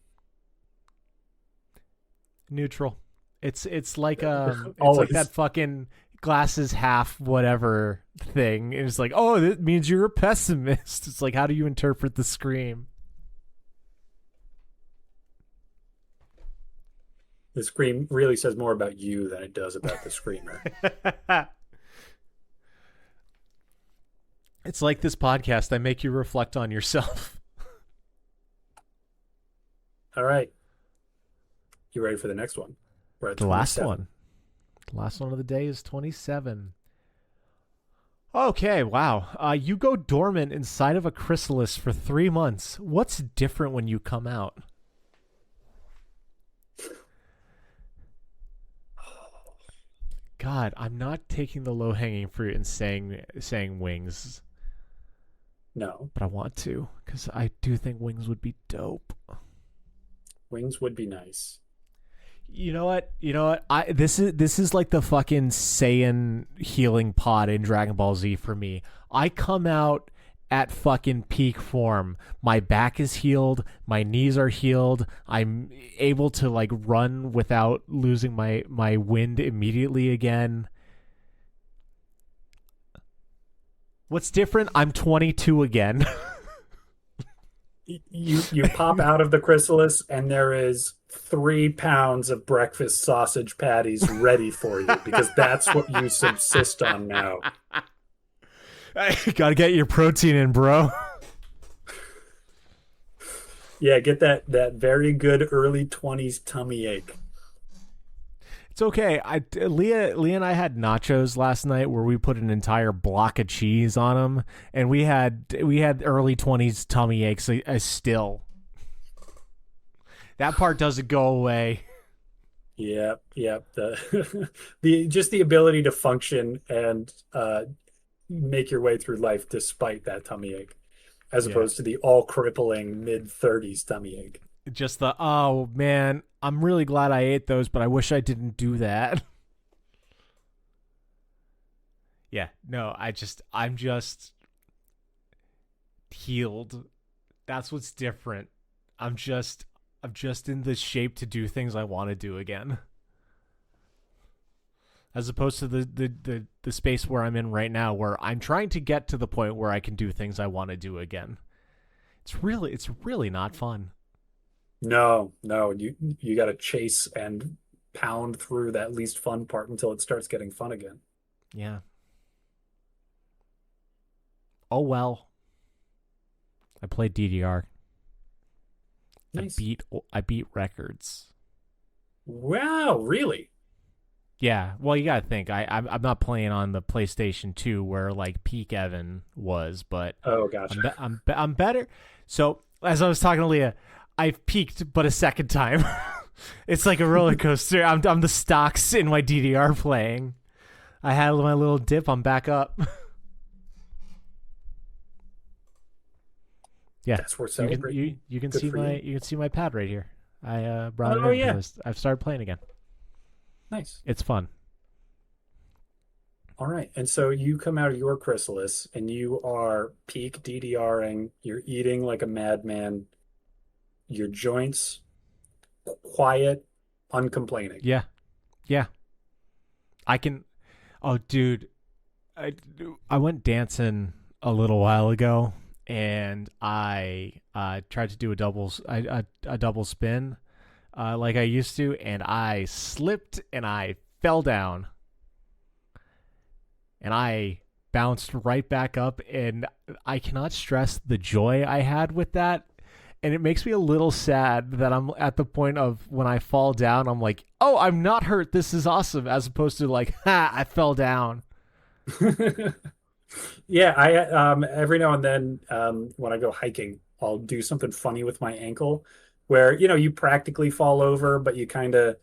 Neutral. It's like that Always. fucking glasses half whatever thing. It's like, oh, that means you're a pessimist. It's like, how do you interpret the scream? The scream really says more about you than it does about the screamer. It's like this podcast. I make you reflect on yourself. All right. You ready for the next one? We're at The last 27. one. The last one of the day is 27. Okay, wow. You go dormant inside of a chrysalis for 3 months. What's different when you come out? God, I'm not taking the low hanging fruit and saying wings, No, but I want to because I do think wings would be dope. wings would be nice. You know what? You know what? This is like the fucking Saiyan healing pod in Dragon Ball Z for me. I come out at fucking peak form. My back is healed, my knees are healed. I'm able to like run without losing my wind immediately again. What's different? I'm 22 again. You pop out of the chrysalis and there is 3 pounds of breakfast sausage patties ready for you because that's what you subsist on now. Gotta get your protein in, bro. Yeah, get that very good early 20s tummy ache. It's okay. Leah and I had nachos last night where we put an entire block of cheese on them, and we had early 20s tummy aches still. That part doesn't go away. Yep, yep. The just the ability to function and make your way through life despite that tummy ache, as Yeah. opposed to the all crippling mid-30s tummy ache. Just the, oh man, I'm really glad I ate those, but I wish I didn't do that. Yeah, no, I'm just healed. That's what's different. I'm just in the shape to do things I want to do again. As opposed to the space where I'm in right now where I'm trying to get to the point where I can do things I want to do again. It's really not fun. No, no, you got to chase and pound through that least fun part until it starts getting fun again. Yeah. Oh well. I played DDR. Nice. I beat records. Wow, really? Yeah, well, you gotta think. I'm not playing on the PlayStation 2 where like peak Evan was, but Oh, I'm gotcha. I'm better. So as I was talking to Leah, I've peaked, but a second time. It's like a roller coaster. I'm the stocks in my DDR playing. I had my little dip. I'm back up. Yeah, That's worth you can celebrating. you can Good see for my you. you can see my pad right here. I brought it Oh, in yeah. because I've started playing again. Nice. It's fun. All right. And so you come out of your chrysalis and you are peak DDRing. You're eating like a madman. Your joints quiet, uncomplaining. Yeah, yeah. I can. Oh, dude, I I went dancing a little while ago, and I tried to do a double spin, like I used to, and I slipped and I fell down, and I bounced right back up, and I cannot stress the joy I had with that. And it makes me a little sad that I'm at the point of when I fall down, I'm like, oh, I'm not hurt. This is awesome. As opposed to like, ha, I fell down. Yeah, I every now and then when I go hiking, I'll do something funny with my ankle where, you practically fall over, but you kind of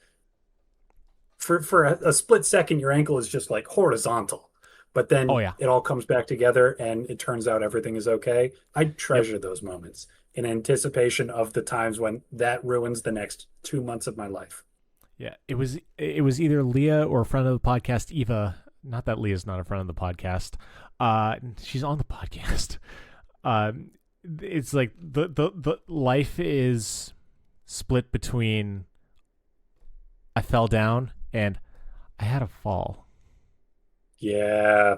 for a split second your ankle is just like horizontal. But Oh then yeah. it all comes back together and it turns out everything is okay. I Yep. treasure those moments in anticipation of the times when that ruins the next 2 months of my life. Yeah. It was either Leah or a friend of the podcast, Eva. Not that Leah's not a friend of the podcast. She's on the podcast. It's like the life is split between I fell down and I had a fall. Yeah.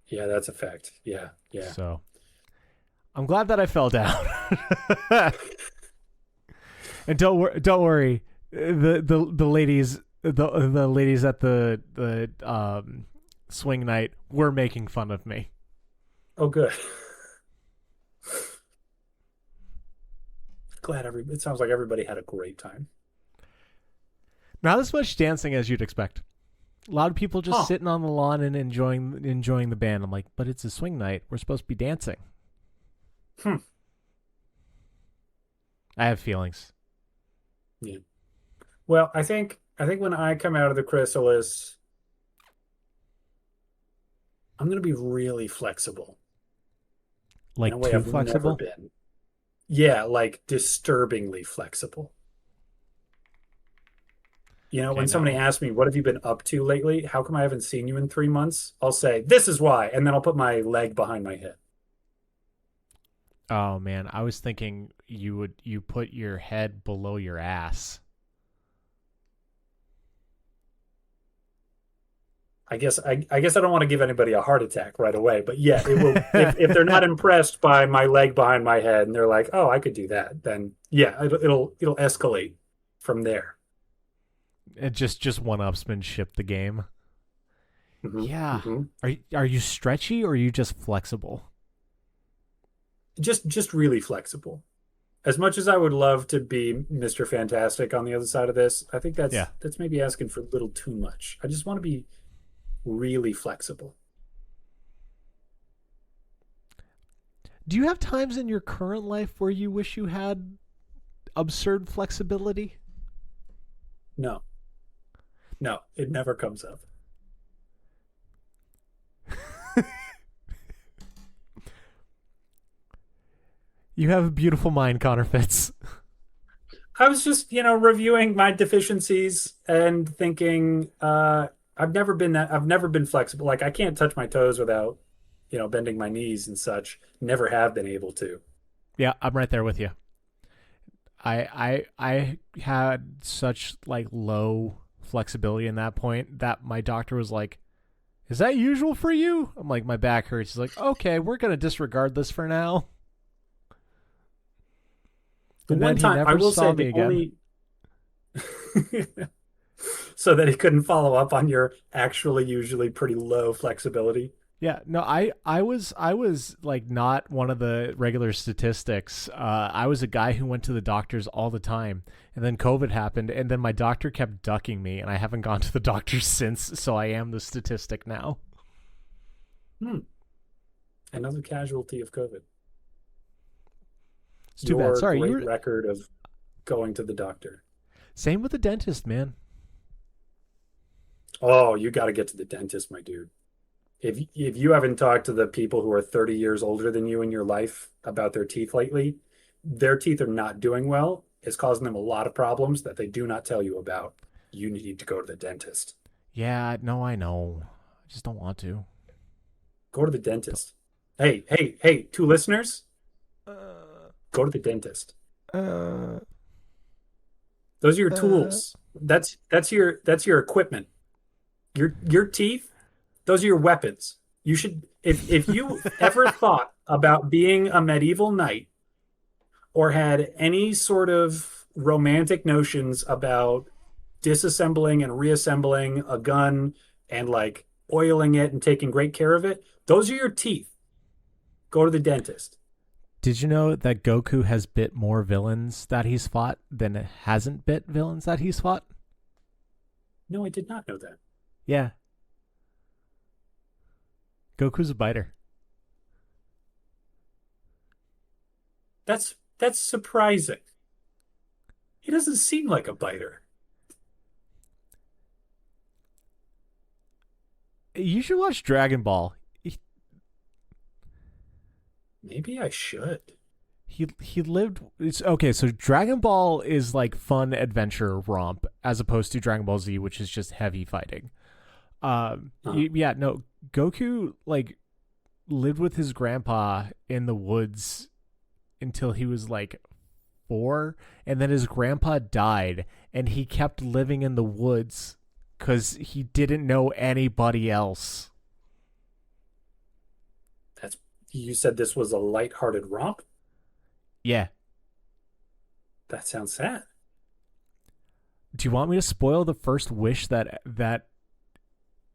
Yeah, that's a fact. Yeah. Yeah. So I'm glad that I fell down. And don't worry, the ladies the ladies at the swing night were making fun of me. Oh, good. It sounds like everybody had a great time. Not as much dancing as you'd expect. A lot of people just Huh. sitting on the lawn and enjoying the band. I'm like, but it's a swing night. We're supposed to be dancing. Hmm. I have feelings. Yeah. Well, I think when I come out of the chrysalis, I'm going to be really flexible in a Like way too I've never flexible. been. Yeah, like disturbingly flexible. Okay, When somebody no. asks me, what have you been up to lately? How come I haven't seen you in 3 months? I'll say, this is why. And then I'll put my leg behind my head. Oh man, I was thinking you put your head below your ass. I guess I don't want to give anybody a heart attack right away, but yeah, it will if they're not impressed by my leg behind my head and they're like, "Oh, I could do that." Then yeah, it'll escalate from there. It just one-upsmanship the game. Hmm. Yeah. Hmm. Are you stretchy or are you just flexible? Just really flexible. As much as I would love to be Mr. Fantastic on the other side of this, I think Yeah. that's maybe asking for a little too much. I just want to be really flexible. Do you have times in your current life where you wish you had absurd flexibility? No, no, it never comes up. You have a beautiful mind, Connor Fitz. I was just, reviewing my deficiencies and thinking, I've never been flexible. Like I can't touch my toes without, bending my knees and such. Never have been able to. Yeah, I'm right there with you. I had such like low flexibility in that point that my doctor was like, "Is that usual for you?" I'm like, "My back hurts." He's like, "Okay, we're gonna disregard this for now." The And then one he time I never will saw say me the again. only so that he couldn't follow up on your actually usually pretty low flexibility. Yeah, no, I was like not one of the regular statistics. I was a guy who went to the doctors all the time, and then COVID happened, and then my doctor kept ducking me, and I haven't gone to the doctor since. So I am the statistic now. Hmm. Another casualty of COVID. It's too bad. Your Sorry, you great were record of going to the doctor. same with the dentist, man. Oh, you got to get to the dentist, my dude. If you haven't talked to the people who are 30 years older than you in your life about their teeth lately, their teeth are not doing well. It's causing them a lot of problems that they do not tell you about. You need to go to the dentist. Yeah, no, I know. I just don't want to. Go to the Don't- dentist. Hey, hey, hey, two listeners, Uh, go to the dentist. uh, Those are your uh. tools. That's your equipment. Your teeth, those are your weapons. You should if you ever thought about being a medieval knight or had any sort of romantic notions about disassembling and reassembling a gun and like oiling it and taking great care of it, those are your teeth. Go to the dentist. Did you know that Goku has bit more villains that he's fought than hasn't bit villains that he's fought? No, I did not know that. Yeah, Goku's a biter. That's surprising. He doesn't seem like a biter. You should watch Dragon Ball. Maybe I should. He lived. It's okay. So Dragon Ball is like fun adventure romp as opposed to Dragon Ball Z, which is just heavy fighting. Yeah, no. Goku like lived with his grandpa in the woods until he was like 4, and then his grandpa died, and he kept living in the woods because he didn't know anybody else. You said this was a lighthearted romp? Yeah. That sounds sad. Do you want me to spoil the first wish that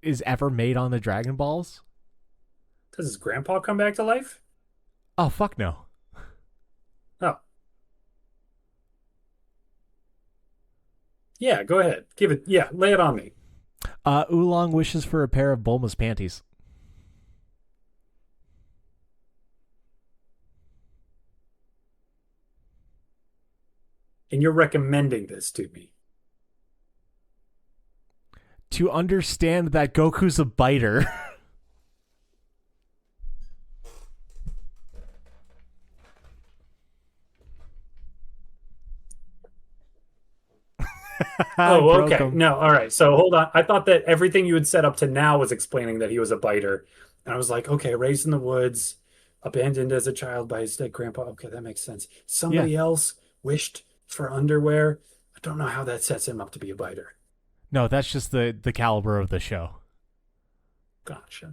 is ever made on the Dragon Balls? Does his grandpa come back to life? Oh, fuck no. Oh. Yeah, go ahead. Give it. Yeah, lay it on me. Oolong wishes for a pair of Bulma's panties. And you're recommending this to me. To understand that Goku's a biter. Oh, okay. No, all right. So hold on. I thought that everything you had set up to now was explaining that he was a biter. And I was like, okay, raised in the woods, abandoned as a child by his dead grandpa. Okay, that makes sense. Somebody else wished for underwear. I don't know how that sets him up to be a biter. No, that's just the caliber of the show. Gotcha.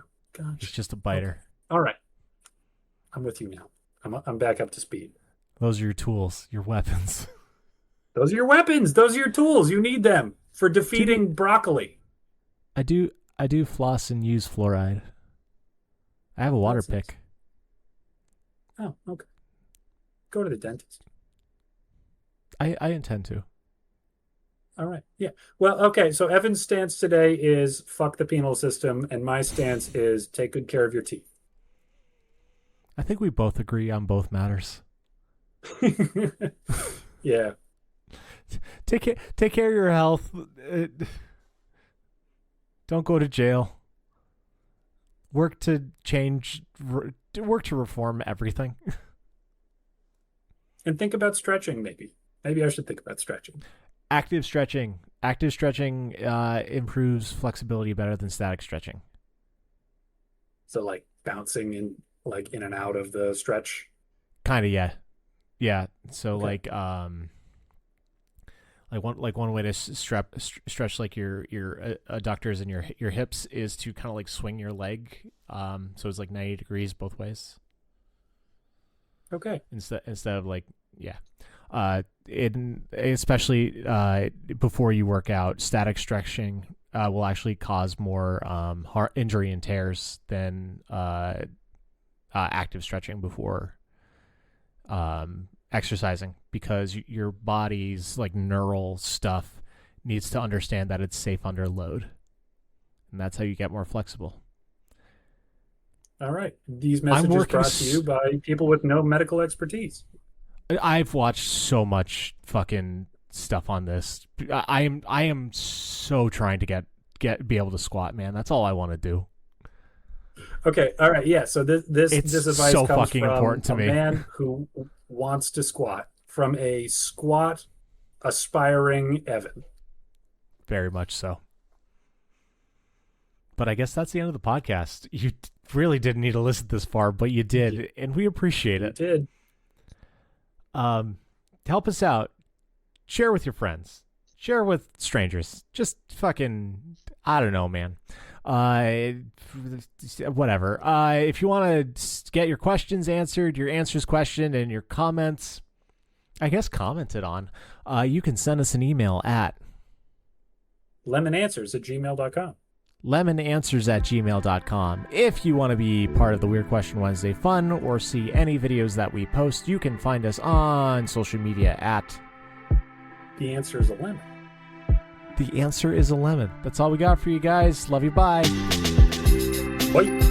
He's just a biter. Okay. All right. I'm with you now. I'm back up to speed. Those are your tools, your weapons. Those are your weapons. Those are your tools. You need them for defeating broccoli. I do floss and use fluoride. I have a water pick. Oh, okay. Go to the dentist. I intend to. All right. Yeah. Well, okay. So Evan's stance today is fuck the penal system, and my stance is take good care of your teeth. I think we both agree on both matters. Yeah. Take care of your health. Don't go to jail. Work to reform everything. And think about stretching, maybe. Maybe I should think about stretching. Active stretching improves flexibility better than static stretching. So like bouncing in and out of the stretch. Kind of, yeah. So Okay. one way to stretch like your adductors and your hips is to kind of like swing your leg. So it's like 90 degrees both ways. Okay. Instead of like, yeah. Especially before you work out, static stretching will actually cause more heart injury and tears than active stretching before exercising, because your body's like neural stuff needs to understand that it's safe under load, and that's how you get more flexible. All right. These messages brought to you by people with no medical expertise. I've watched so much fucking stuff on this. I am so trying to be able to squat, man. That's all I want to do. Okay, all right, yeah. So this advice so comes fucking from important to me. A man who wants to squat, from a squat aspiring Evan. Very much so. But I guess that's the end of the podcast. You really didn't need to listen this far, but you did, and we appreciate it. You did. To help us out, share with your friends, share with strangers. Just fucking, I don't know, man. Whatever. If you want to get your questions answered, your answers questioned, and your comments, I guess, commented on, you can send us an email at lemonanswers@gmail.com. lemonanswers@gmail.com. If you want to be part of the Weird Question Wednesday fun or see any videos that we post, you can find us on social media at The answer is a lemon. The answer is a lemon. That's all we got for you guys. Love you. Bye. Bye.